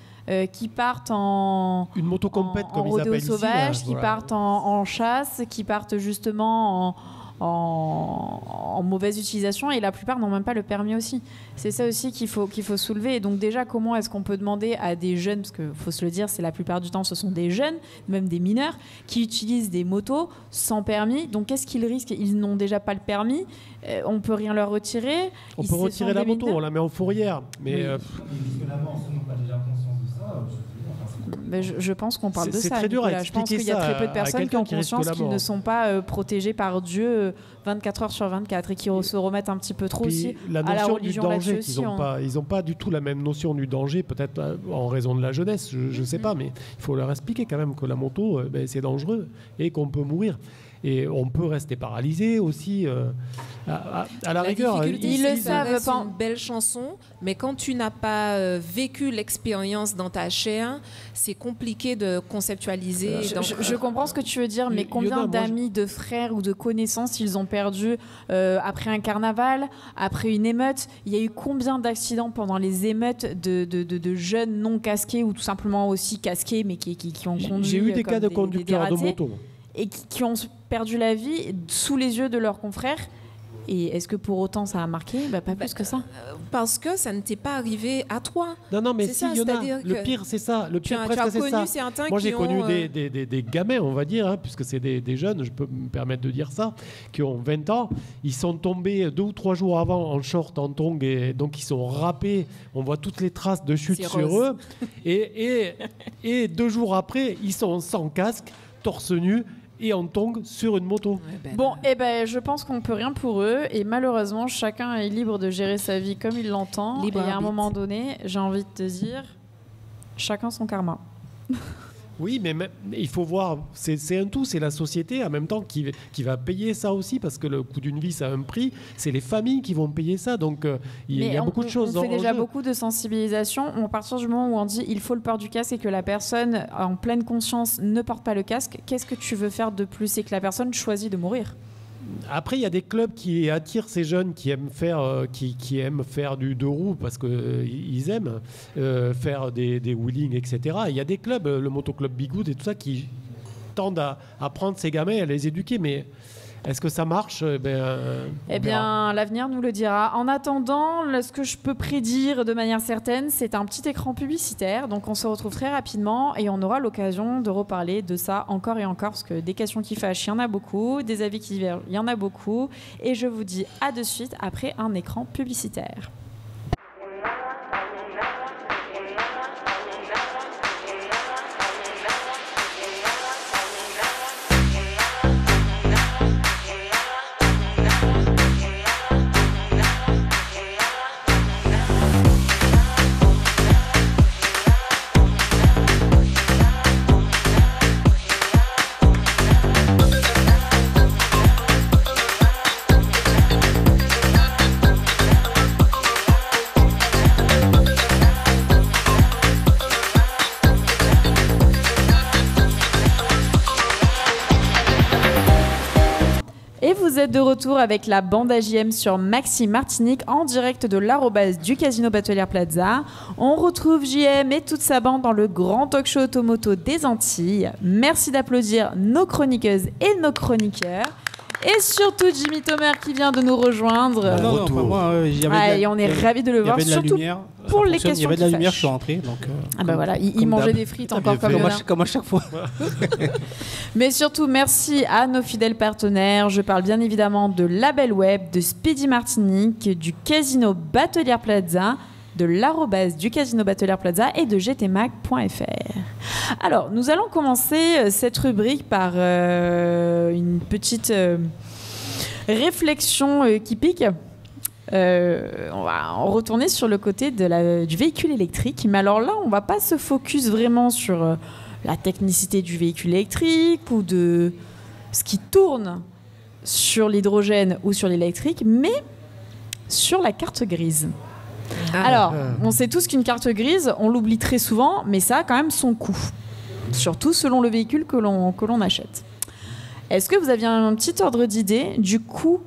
qui partent en une moto compète comme ils rodéo appellent sauvage, ici, qui partent en chasse, qui partent justement en mauvaise utilisation et la plupart n'ont même pas le permis aussi. C'est ça aussi qu'il faut soulever. Et donc déjà, comment est-ce qu'on peut demander à des jeunes, parce qu'il faut se le dire, c'est la plupart du temps ce sont des jeunes, même des mineurs, qui utilisent des motos sans permis. Donc qu'est-ce qu'ils risquent? Ils n'ont déjà pas le permis, on peut rien leur retirer. On peut retirer la moto, on la met en fourrière. Mais est-ce que la mort, n'ont pas déjà conscience de ça? Mais je pense qu'on parle de ça. C'est très dur à expliquer. Je pense qu'il y a très peu de personnes qui ont conscience qu'ils ne sont pas protégés par Dieu 24 heures sur 24 et qui se remettent un petit peu trop aussi à la religion là-dessus aussi. Ils n'ont pas du tout la même notion du danger, peut-être en raison de la jeunesse, je ne sais pas, mais il faut leur expliquer quand même que la moto, c'est dangereux et qu'on peut mourir. Et on peut rester paralysé aussi. À la rigueur, ils le savent. C'est une belle chanson, mais quand tu n'as pas vécu l'expérience dans ta chair, c'est compliqué de conceptualiser. Je comprends ce que tu veux dire, mais combien d'amis, de frères ou de connaissances ils ont perdu après un carnaval, après une émeute? Il y a eu combien d'accidents pendant les émeutes de jeunes non casqués ou tout simplement aussi casqués, mais qui ont conduit. J'ai eu des cas de conducteurs de moto. Et qui ont perdu la vie sous les yeux de leurs confrères Et est-ce que pour autant ça a marqué ? Pas plus que ça. Parce que ça ne t'est pas arrivé à toi. Non, mais C'est si, ça, il y en a. c'est-à-dire Le que pire, c'est ça. Le pire, tu as presque, c'est ça. connu certains Moi, qui j'ai connu ont, des gamins, on va dire, puisque c'est des jeunes, je peux me permettre de dire ça, qui ont 20 ans. Ils sont tombés 2 ou 3 jours avant en short, en tongs, et donc ils sont râpés. On voit toutes les traces de chute C'est sur rose. eux. Et 2 jours après, ils sont sans casque, torse nu, et en tongs sur une moto. Bon, je pense qu'on peut rien pour eux et malheureusement chacun est libre de gérer sa vie comme il l'entend. Libre et à un arbitre. moment donné, j'ai envie de te dire, chacun son karma. Oui, mais il faut voir, c'est un tout, c'est la société en même temps qui va payer ça aussi, parce que le coût d'une vie, ça a un prix, c'est les familles qui vont payer ça, donc il y a beaucoup de choses on fait en déjà jeu. beaucoup de sensibilisation. À partir du moment où on dit il faut le port du casque et que la personne en pleine conscience ne porte pas le casque, qu'est-ce que tu veux faire de plus ? C'est que la personne choisit de mourir. Après, il y a des clubs qui attirent ces jeunes qui aiment faire du deux roues parce qu'ils aiment faire des wheelings, etc. Il y a des clubs, le motoclub Bigoud et tout ça, qui tendent à prendre ces gamins et à les éduquer. Mais est-ce que ça marche ? On verra. L'avenir nous le dira. En attendant, ce que je peux prédire de manière certaine, c'est un petit écran publicitaire. Donc, on se retrouve très rapidement et on aura l'occasion de reparler de ça encore et encore parce que des questions qui fâchent, il y en a beaucoup. Des avis qui divergent, il y en a beaucoup. Et je vous dis à de suite après un écran publicitaire. Vous êtes de retour avec la bande AJM sur Maxi Martinique en direct de l'arrobase du Casino Batelière Plaza. On retrouve JM et toute sa bande dans le grand talk show automoto des Antilles. Merci d'applaudir nos chroniqueuses et nos chroniqueurs. Et surtout Jimmy Thomer qui vient de nous rejoindre. Non, pas moi. Et on est ravis de le voir, surtout pour les questions. Il y avait de la qui lumière, fâchent. je suis rentré. Donc, voilà, il mangeait des frites encore comme à chaque fois. Mais surtout, merci à nos fidèles partenaires. Je parle bien évidemment de Label Web, de Speedy Martinique, du Casino Batelière Plaza, de l'arrobase du Casino Batelière Plaza et de gtmac.fr. Alors, nous allons commencer cette rubrique par une petite réflexion qui pique. On va en retourner sur le côté du véhicule électrique. Mais alors là, on ne va pas se focus vraiment sur la technicité du véhicule électrique ou de ce qui tourne sur l'hydrogène ou sur l'électrique, mais sur la carte grise. Alors, on sait tous qu'une carte grise, on l'oublie très souvent, mais ça a quand même son coût. Surtout selon le véhicule que l'on achète. Est-ce que vous aviez un petit ordre d'idée du coût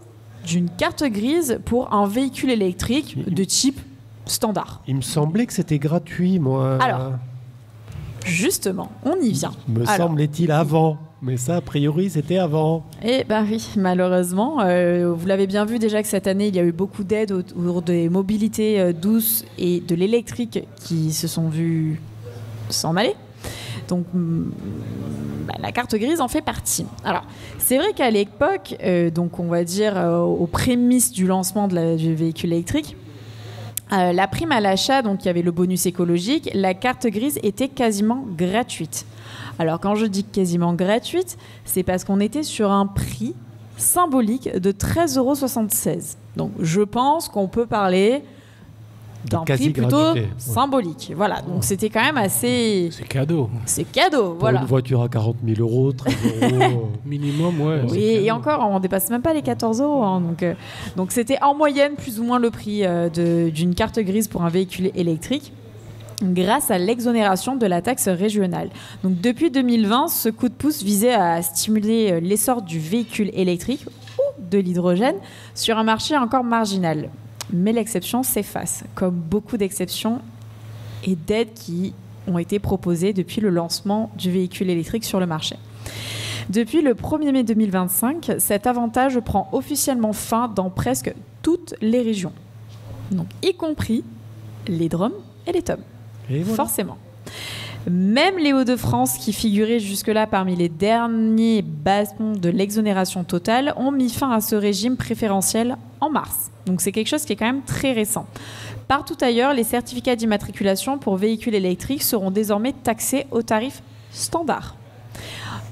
d'une carte grise pour un véhicule électrique de type standard ? Il me semblait que c'était gratuit, moi. Alors, justement, on y vient. Semblait-il avant. Mais ça, a priori, c'était avant. Eh bien oui, malheureusement. Vous l'avez bien vu déjà que cette année, il y a eu beaucoup d'aides autour des mobilités douces et de l'électrique qui se sont vues s'en aller. Donc, la carte grise en fait partie. Alors, c'est vrai qu'à l'époque, donc on va dire aux prémices du lancement du véhicule électrique, la prime à l'achat, donc il y avait le bonus écologique, la carte grise était quasiment gratuite. Alors quand je dis quasiment gratuite, c'est parce qu'on était sur un prix symbolique de 13,76 €. Donc je pense qu'on peut parler d'un prix plutôt symbolique. Voilà, donc c'était quand même assez... C'est cadeau. C'est cadeau, pour voilà. Une voiture à 40 000 €, 13 €. Minimum, ouais. Oui, et encore, on ne dépasse même pas les 14 €. Hein, donc c'était en moyenne plus ou moins le prix d'une carte grise pour un véhicule électrique, grâce à l'exonération de la taxe régionale. Donc depuis 2020, ce coup de pouce visait à stimuler l'essor du véhicule électrique ou de l'hydrogène sur un marché encore marginal. Mais l'exception s'efface, comme beaucoup d'exceptions et d'aides qui ont été proposées depuis le lancement du véhicule électrique sur le marché. Depuis le 1er mai 2025, cet avantage prend officiellement fin dans presque toutes les régions, donc y compris les DROM et les TOM. Et voilà. Forcément. Même les Hauts-de-France, qui figuraient jusque-là parmi les derniers bastons de l'exonération totale, ont mis fin à ce régime préférentiel en mars. Donc c'est quelque chose qui est quand même très récent. Partout ailleurs, les certificats d'immatriculation pour véhicules électriques seront désormais taxés au tarif standard.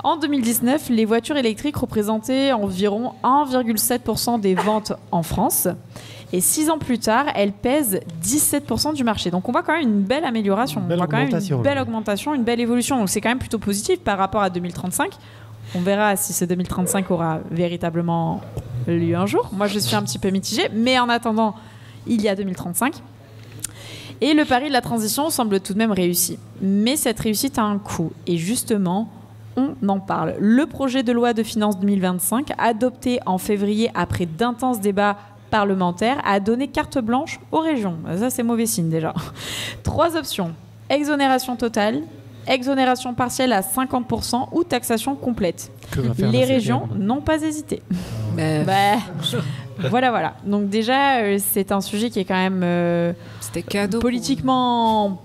En 2019, les voitures électriques représentaient environ 1,7% des ventes en France. Et 6 ans plus tard, elles pèsent 17% du marché. Donc on voit quand même une belle amélioration, on voit quand même une belle augmentation, une belle évolution. Donc c'est quand même plutôt positif par rapport à 2035. On verra si ce 2035 aura véritablement lieu un jour. Moi, je suis un petit peu mitigée. Mais en attendant, il y a 2035. Et le pari de la transition semble tout de même réussi. Mais cette réussite a un coût. Et justement, on en parle. Le projet de loi de finances 2025, adopté en février après d'intenses débats parlementaires, a donné carte blanche aux régions. Ça, c'est mauvais signe déjà. 3 options. Exonération totale, exonération partielle à 50% ou taxation complète. Les régions n'ont pas hésité. Voilà. Donc déjà, c'est un sujet qui est quand même politiquement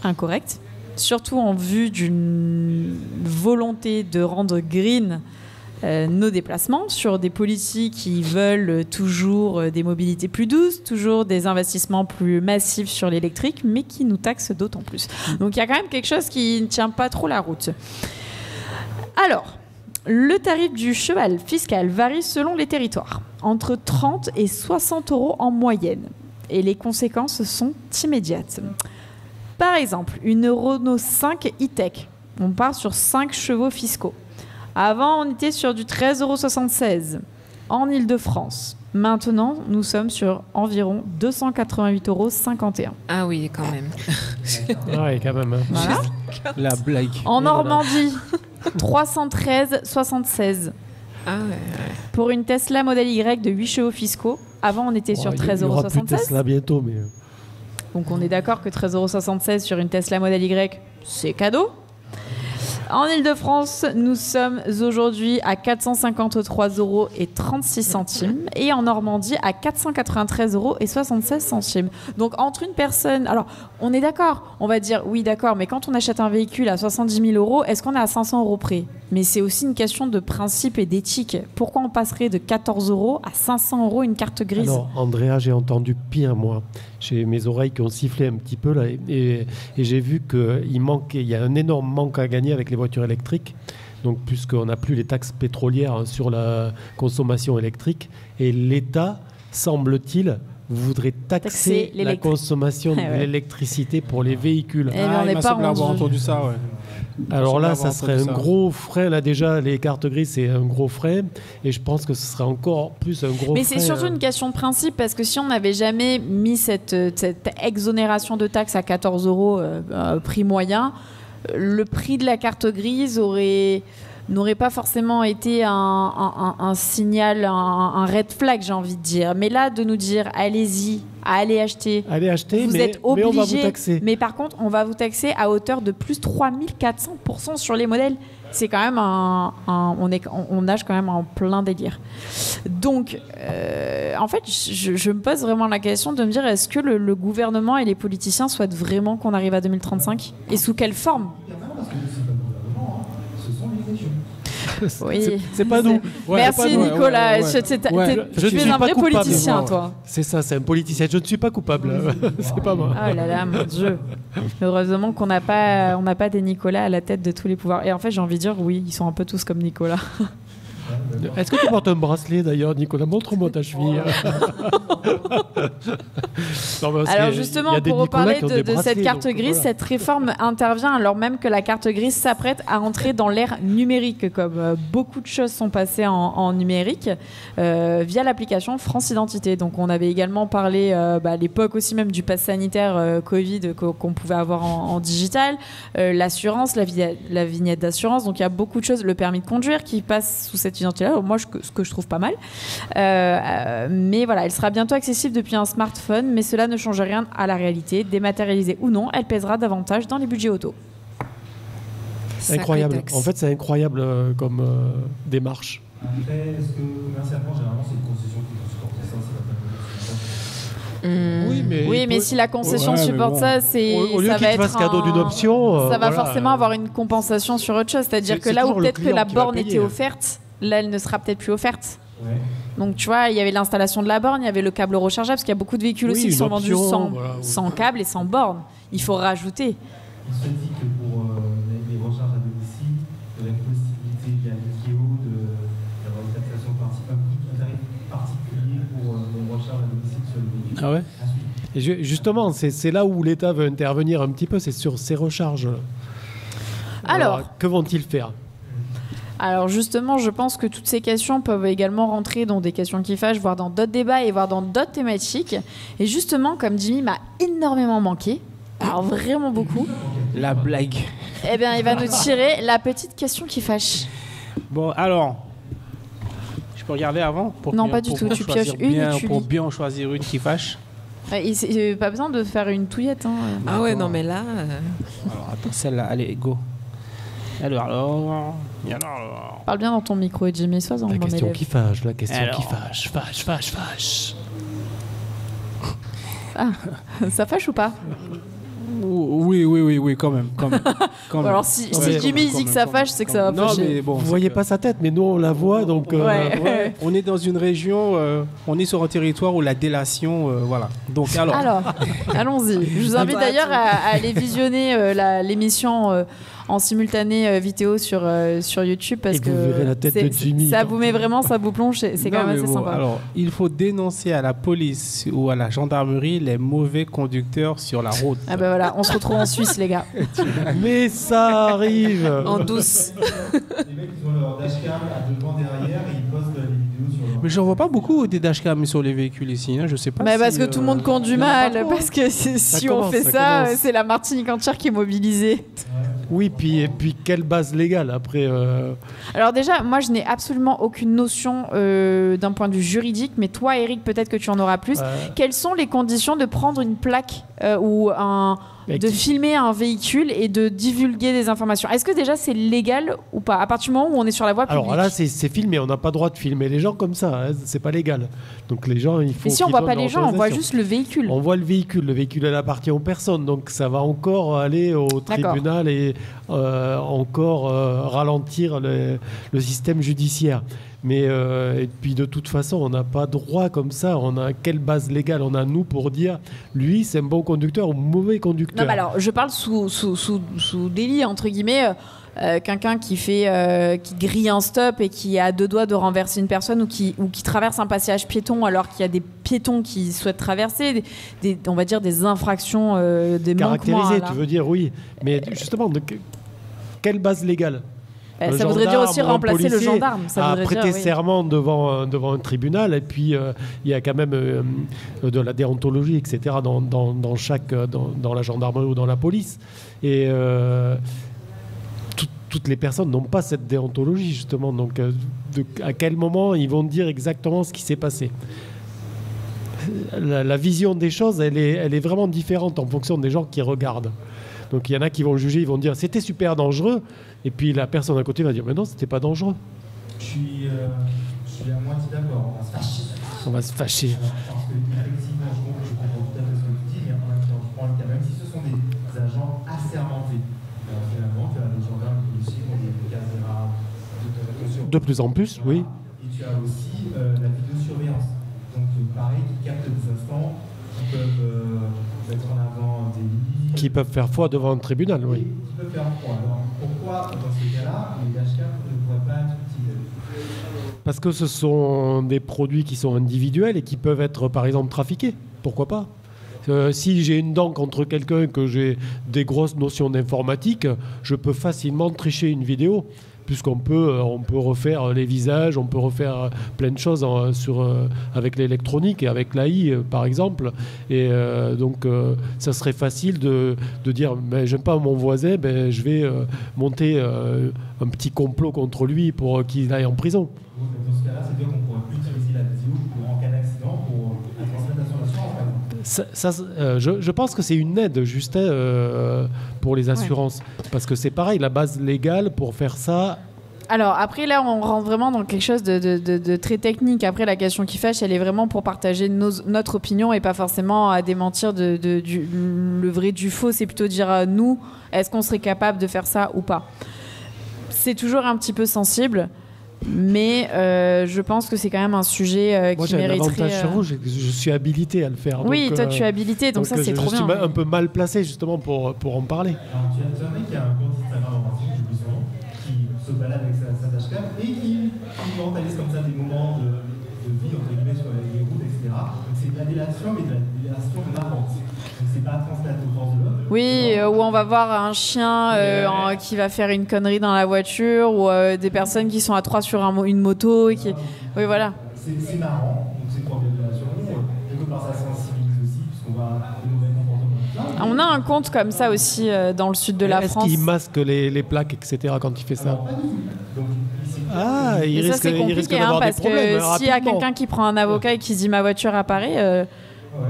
incorrect, surtout en vue d'une volonté de rendre green nos déplacements, sur des politiques qui veulent toujours des mobilités plus douces, toujours des investissements plus massifs sur l'électrique, mais qui nous taxent d'autant plus. Donc il y a quand même quelque chose qui ne tient pas trop la route. Alors, le tarif du cheval fiscal varie selon les territoires, entre 30 et 60 € en moyenne. Et les conséquences sont immédiates. Par exemple, une Renault 5 e-Tech, on part sur 5 chevaux fiscaux. Avant, on était sur du 13,76 € en Ile-de-France. Maintenant, nous sommes sur environ 288,51 €. Ah oui, quand même. Ouais, quand même. Voilà. La blague. En Normandie, 313,76 €. Ah ouais. Pour une Tesla Model Y de 8 chevaux fiscaux. Avant, on était sur 13,76 €. Il y aura plus Tesla bientôt, mais... Donc, on est d'accord que 13,76 € sur une Tesla Model Y, c'est cadeau. En Ile-de-France, nous sommes aujourd'hui à 453,36 € et en Normandie à 493,76 €. Donc entre une personne... Alors, on est d'accord, on va dire oui d'accord, mais quand on achète un véhicule à 70 000 €, est-ce qu'on est à 500 € près? Mais c'est aussi une question de principe et d'éthique. Pourquoi on passerait de 14 € à 500 € une carte grise? Alors, Andrea, j'ai entendu pire, moi. J'ai mes oreilles qui ont sifflé un petit peu là, et j'ai vu qu'il y a un énorme manque à gagner avec les voitures électriques, donc puisqu'on n'a plus les taxes pétrolières sur la consommation électrique, et l'État, semble-t-il, voudrait taxer la consommation de l'électricité pour les véhicules. On n'est pas entendu ça, ouais. Alors là, ça serait un gros frein. Là, déjà, les cartes grises, c'est un gros frein. Et je pense que ce serait encore plus un gros frein. Mais c'est surtout une question de principe, parce que si on n'avait jamais mis cette exonération de taxes à 14 € prix moyen, le prix de la carte grise n'aurait pas forcément été un signal, un red flag, j'ai envie de dire. Mais là, de nous dire, allez-y, allez acheter, vous êtes obligés, mais on va vous taxer. Mais par contre, on va vous taxer à hauteur de plus 3400% sur les modèles. C'est quand même on nage quand même en plein délire. Donc, en fait, je me pose vraiment la question de me dire, est-ce que le gouvernement et les politiciens souhaitent vraiment qu'on arrive à 2035 ? Et sous quelle forme ? Oui. C'est pas nous. Merci Nicolas. Tu es un vrai politicien, toi. C'est ça, c'est un politicien. Je ne suis pas coupable. C'est pas moi. Oh là là, mon Dieu. Heureusement qu'on n'a pas des Nicolas à la tête de tous les pouvoirs. Et en fait, j'ai envie de dire, oui, ils sont un peu tous comme Nicolas. Est-ce que tu portes un bracelet d'ailleurs, Nicolas? Montre-moi ta cheville. Alors justement, pour reparler de cette carte grise, voilà. Cette réforme intervient alors même que la carte grise s'apprête à entrer dans l'ère numérique, comme beaucoup de choses sont passées en numérique via l'application France Identité. Donc on avait également parlé à l'époque aussi même du pass sanitaire Covid qu'on pouvait avoir en digital, l'assurance, la vignette d'assurance. Donc il y a beaucoup de choses, le permis de conduire qui passe sous cette identité-là, moi ce que je trouve pas mal. Mais voilà, elle sera bientôt accessible depuis un smartphone, mais cela ne change rien à la réalité. Dématérialisée ou non, elle pèsera davantage dans les budgets auto. Sacré Incroyable. texte. En fait, c'est incroyable comme démarche. Après, est-ce que commercialement, généralement, c'est une concession qui peut supporter ça, c'est pas Oui, mais si la concession Ouais, mais supporte bon. ça, c'est Au lieu ça qu'il va te fasse être cadeau d'une option, ça va voilà, forcément avoir une compensation sur autre chose. C'est-à-dire c'est que là où toujours le peut-être que client la qui va borne payer. était offerte, là, elle ne sera peut-être plus offerte. Ouais. Donc tu vois, il y avait l'installation de la borne, il y avait le câble rechargeable, parce qu'il y a beaucoup de véhicules Oui, aussi qui une sont vendus option, sans, voilà. sans câble et sans borne. Il faut rajouter. Il se dit que pour les recharges à domicile, il y aurait une possibilité via Likeo d'avoir une taxation un tarif particulier pour les recharges à domicile sur les véhicules. Ah ouais. À suivre. Et justement, c'est là où l'État veut intervenir un petit peu, c'est sur ces recharges. Alors, que vont-ils faire? Alors justement, je pense que toutes ces questions peuvent également rentrer dans des questions qui fâchent, voire dans d'autres débats et voire dans d'autres thématiques. Et justement, comme Jimmy m'a énormément manqué, alors vraiment beaucoup, La blague. eh bien, il va nous tirer la petite question qui fâche. Bon, alors. Je peux regarder avant pour Non, bien- pas du pour tout. bien Tu choisir pioches une bien- et tu Pour lis. bien choisir une qui fâche. Pas besoin de faire une touillette. Hein. Ah ouais, non, mais là. Alors, attends, celle-là, allez, go. Alors. Parle bien dans ton micro, Jimmy, sois en La bon question élève. qui fâche, la question Alors. qui fâche. Ça fâche ou pas? Oui, quand même. Quand même. Alors si Ouais, Jimmy quand dit que même, ça quand fâche, même, c'est que quand ça va même. Non, fâcher. mais bon. Vous c'est voyez que- pas sa tête, mais nous on la voit, donc Ouais. Ouais, on est dans une région, on est sur un territoire où la délation, voilà. Donc Alors, allons-y. Je vous invite d'ailleurs à aller visionner l'émission en simultané vidéo sur YouTube parce Et que vous verrez la tête de Jimmy. ça vous met vraiment, ça vous plonge, c'est quand Non, même mais assez bon, sympa. alors, il faut dénoncer à la police ou à la gendarmerie les mauvais conducteurs sur la route. Ah ben voilà, on se retrouve en Suisse les gars. mais ça arrive. En douce. Les mecs, ils ont leur dashcam à devant, derrière, et ils postent les vidéos sur leur... Mais j'en vois pas beaucoup des dashcams sur les véhicules ici, hein, je sais pas. Mais si, parce que tout le monde conduit il y en a pas mal, trop, hein. parce que si on commence, fait ça ça, commence. c'est la Martinique entière qui est mobilisée. Oui, et puis quelle base légale après Alors déjà, moi je n'ai absolument aucune notion d'un point de vue juridique, mais toi Eric, peut-être que tu en auras plus. Quelles sont les conditions de prendre une plaque ou de filmer un véhicule et de divulguer des informations? Est-ce que déjà c'est légal ou pas? À partir du moment où on est sur la voie publique. Alors là, c'est filmé, on n'a pas le droit de filmer les gens comme ça, hein, c'est pas légal. Donc les gens, il faut. Mais si on qu'ils voit donnent pas les gens, on voit l'autorisation. juste le véhicule. On voit le véhicule elle appartient aux personnes, donc ça va encore aller au tribunal et encore ralentir le système judiciaire. Mais et puis de toute façon, on n'a pas droit comme ça. On a quelle base légale on a nous pour dire lui c'est un bon conducteur ou mauvais conducteur? Non, mais alors je parle sous délit entre guillemets. Quelqu'un qui grille un stop et qui est à deux doigts de renverser une personne ou qui traverse un passage piéton alors qu'il y a des piétons qui souhaitent traverser, on va dire des infractions, des manquements. Caractérisé, tu veux dire, oui. Mais justement, quelle base légale? Ça voudrait dire aussi remplacer le policier gendarme. Ça a voudrait prêté dire, oui. serment devant un tribunal et puis il y a quand même de la déontologie, etc. dans la gendarmerie ou dans la police. Et toutes les personnes n'ont pas cette déontologie, justement. Donc, à quel moment ils vont dire exactement ce qui s'est passé? La vision des choses, elle est vraiment différente en fonction des gens qui regardent. Donc, il y en a qui vont juger, ils vont dire c'était super dangereux, et puis la personne à côté va dire mais non, c'était pas dangereux. Je suis à moitié d'accord, on va se fâcher. On va se fâcher. Parce que, effectivement, je comprends tout à fait ce que tu dis, mais en même temps, je prends le cas, même si ce sont des agents assermentés. Finalement, tu as des gendarmes et policiers qui ont des caméras De plus en plus, oui. Et tu as aussi la vidéosurveillance. Donc, pareil, qui captent des instants, qui peuvent mettre en avant des lits. Qui peuvent faire foi devant un tribunal, oui. Qui peuvent faire foi. Alors, pourquoi, dans ces cas-là, les dashcams ne pourraient pas être utilisés? Parce que ce sont des produits qui sont individuels et qui peuvent être, par exemple, trafiqués. Pourquoi pas? Si j'ai une dent contre quelqu'un, que j'ai des grosses notions d'informatique, je peux facilement tricher une vidéo, puisqu'on peut refaire les visages, on peut refaire plein de choses avec l'électronique et avec l'AI, par exemple. Et donc, ça serait facile de dire ben, j'aime pas mon voisin, ben, je vais monter un petit complot contre lui pour qu'il aille en prison. Dans ce cas-là, c'est-à-dire qu'on pourrait plus utiliser la vidéo en cas d'accident pour la transmettre d'informations, en fait. Je pense que c'est une aide, Justin, pour les assurances. Parce que c'est pareil, la base légale pour faire ça. Alors après là on rentre vraiment dans quelque chose de très technique. Après la question qui fâche elle est vraiment pour partager notre opinion et pas forcément à démentir le vrai du faux. C'est plutôt dire nous est-ce qu'on serait capable de faire ça ou pas. C'est toujours un petit peu sensible mais je pense que c'est quand même un sujet Moi, qui mériterait... Moi j'ai un avantage sur vous, je suis habilité à le faire. Oui, donc, toi tu es habilité donc ça c'est trop bien. Je suis un peu mal placé justement pour en parler. Alors tu as un mec qui a un compte Instagram en principe, je dis son nom, qui se balade avec sa dashcam et qui mentalise comme ça des moments de vie entre guillemets sur les routes, etc. Donc c'est de la délation, mais de la délation marrante. Donc c'est pas transmettre aux forces de l'ordre. Oui, où on va voir un chien qui va faire une connerie dans la voiture ou des personnes qui sont à 3 sur une moto et qui... Oui, voilà. C'est marrant, donc c'est pour la délation. Quelque part ça sensibilise aussi, puisqu'on va de mauvais comportements. On a un compte comme ça aussi dans le sud de la France. Est-ce qu'il masque les plaques, etc. quand il fait ça? Pas du tout. Donc, il risque, c'est compliqué parce que s'il y a quelqu'un qui prend un avocat et qui se dit ma voiture apparaît,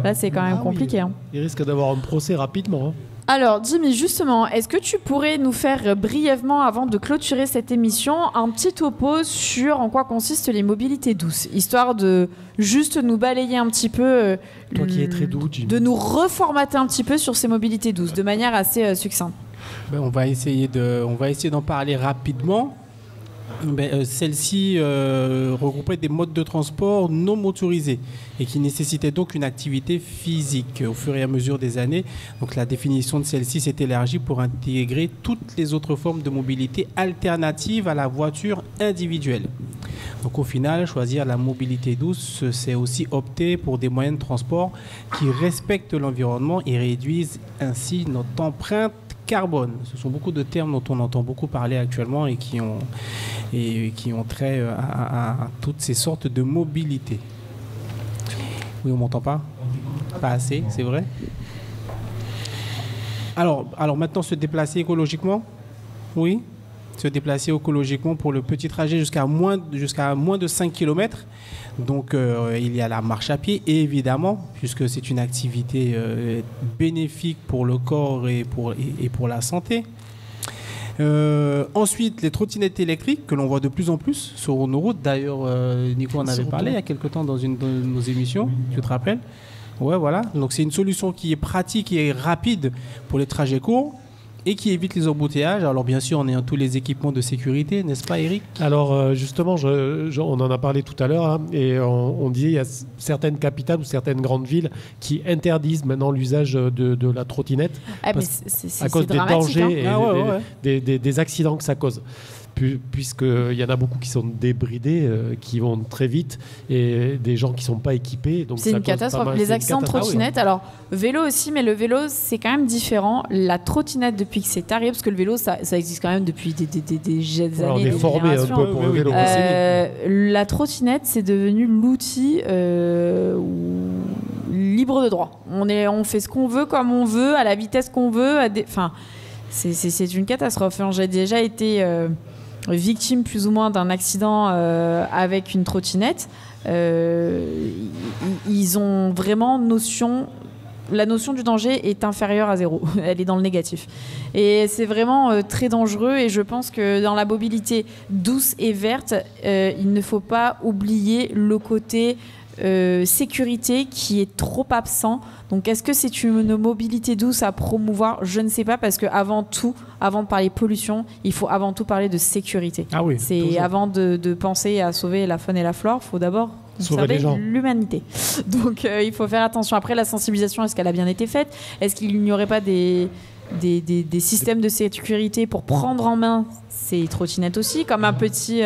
là c'est quand même compliqué. Oui. Il risque d'avoir un procès rapidement. Alors Jimmy, justement, est-ce que tu pourrais nous faire brièvement, avant de clôturer cette émission, un petit topo sur en quoi consistent les mobilités douces, histoire de juste nous balayer un petit peu, toi qui es très doux, Jimmy, de nous reformater un petit peu sur ces mobilités douces de manière assez succincte. On va essayer d'en parler rapidement. Celle-ci regroupait des modes de transport non motorisés et qui nécessitaient donc une activité physique. Au fur et à mesure des années, donc la définition de celle-ci s'est élargie pour intégrer toutes les autres formes de mobilité alternatives à la voiture individuelle. Donc au final, choisir la mobilité douce, c'est aussi opter pour des moyens de transport qui respectent l'environnement et réduisent ainsi notre empreinte carbone. Ce sont beaucoup de termes dont on entend beaucoup parler actuellement et qui ont trait à toutes ces sortes de mobilité. Oui, on m'entend pas? Pas assez, c'est vrai. Alors maintenant, se déplacer écologiquement? Oui. Se déplacer écologiquement pour le petit trajet jusqu'à moins de 5 km. Donc il y a la marche à pied, et évidemment, puisque c'est une activité bénéfique pour le corps et pour la santé. Ensuite, les trottinettes électriques que l'on voit de plus en plus sur nos routes. D'ailleurs, Nico en avait parlé il y a quelque temps dans une de nos émissions, tu te rappelles? Ouais, voilà. Donc c'est une solution qui est pratique et rapide pour les trajets courts et qui évite les embouteillages. Alors bien sûr, on est en tous les équipements de sécurité, n'est-ce pas, Eric? Alors justement, on en a parlé tout à l'heure, hein, et on disait il y a certaines capitales ou certaines grandes villes qui interdisent maintenant l'usage de la trottinette à cause des dangers et des accidents que ça cause. Puisqu'il y en a beaucoup qui sont débridés, qui vont très vite, et des gens qui ne sont pas équipés. Donc c'est une catastrophe. Les accidents de trottinette, alors vélo aussi, mais le vélo, c'est quand même différent. La trottinette, depuis que c'est arrivé, parce que le vélo, ça existe quand même depuis des années. On est formé un peu pour le vélo. La trottinette, c'est devenu l'outil libre de droit. On fait ce qu'on veut, comme on veut, à la vitesse qu'on veut. C'est une catastrophe. J'ai déjà été... victime plus ou moins d'un accident avec une trottinette. Ils ont vraiment la notion du danger est inférieure à 0. Elle est dans le négatif. Et c'est vraiment très dangereux, et je pense que dans la mobilité douce et verte, il ne faut pas oublier le côté sécurité qui est trop absent. Donc est-ce que c'est une mobilité douce à promouvoir? Je ne sais pas, parce que avant de parler pollution, il faut avant tout parler de sécurité. Ah oui, c'est toujours. Avant de penser à sauver la faune et la flore, il faut d'abord sauver l'humanité. Donc il faut faire attention. Après, la sensibilisation, est-ce qu'elle a bien été faite? Est-ce qu'il n'y aurait pas des systèmes de sécurité pour prendre en main ces trottinettes aussi, comme un petit...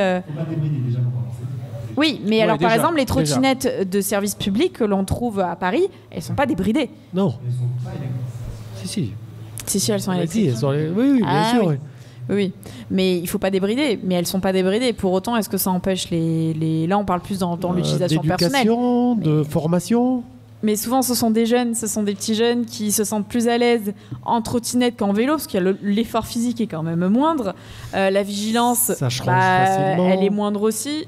Oui, mais alors par exemple, les trottinettes de service public que l'on trouve à Paris, elles ne sont pas débridées. Non. Si, elles sont électriques. Oui, bien sûr. Oui. Oui, mais il ne faut pas débrider. Mais elles ne sont pas débridées. Pour autant, est-ce que ça empêche les... Là, on parle plus dans l'utilisation personnelle. D'éducation, de formation. Mais souvent, ce sont des petits jeunes qui se sentent plus à l'aise en trottinette qu'en vélo, parce que l'effort physique est quand même moindre. La vigilance, facilement. Elle est moindre aussi.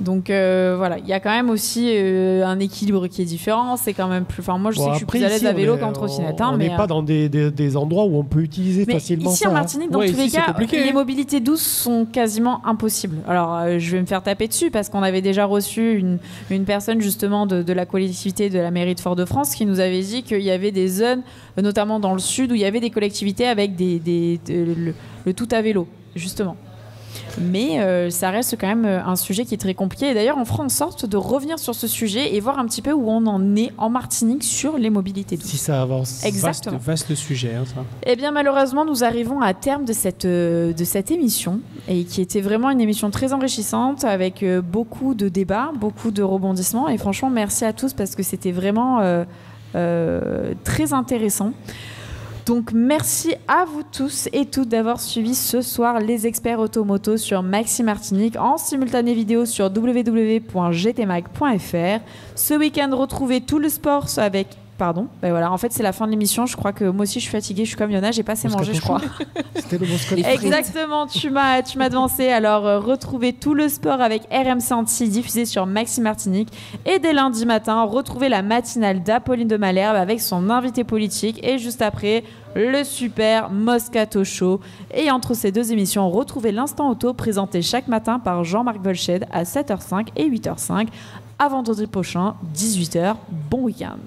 Donc voilà, il y a quand même aussi un équilibre qui est différent. C'est quand même plus. Enfin, moi, je sais que je suis plus à l'aise à vélo qu'en trottinette. On n'est pas dans des endroits où on peut utiliser facilement ici, ça. en Martinique, dans tous les cas, compliqué. les mobilités douces sont quasiment impossibles. Alors, je vais me faire taper dessus parce qu'on avait déjà reçu une personne justement de la collectivité de la mairie de Fort-de-France qui nous avait dit qu'il y avait des zones, notamment dans le sud, où il y avait des collectivités avec le tout à vélo, justement. Mais ça reste quand même un sujet qui est très compliqué. Et d'ailleurs, on fera en sorte de revenir sur ce sujet et voir un petit peu où on en est en Martinique sur les mobilités douces. Si ça avance. Exactement. Vaste sujet, hein, ça. Eh bien, malheureusement, nous arrivons à terme de cette émission, et qui était vraiment une émission très enrichissante, avec beaucoup de débats, beaucoup de rebondissements. Et franchement, merci à tous parce que c'était vraiment très intéressant. Donc merci à vous tous et toutes d'avoir suivi ce soir les experts automoto sur Maxi Martinique en simultané vidéo sur www.gtmag.fr. Ce week-end, retrouvez tout le sport avec... Pardon, ben voilà, en fait c'est la fin de l'émission, je crois que moi aussi je suis fatiguée, je suis comme Yona, j'ai pas assez mangé je crois. C'était le Moscato. Exactement, tu m'as devancé. Alors retrouvez tout le sport avec RMC Antilles diffusé sur Maxi Martinique, et dès lundi matin, retrouvez la matinale d'Apolline de Malherbe avec son invité politique, et juste après le super Moscato Show. Et entre ces deux émissions, retrouvez l'instant auto présenté chaque matin par Jean-Marc Volched à 7h05 et 8h05. À vendredi prochain, 18h. Bon week-end.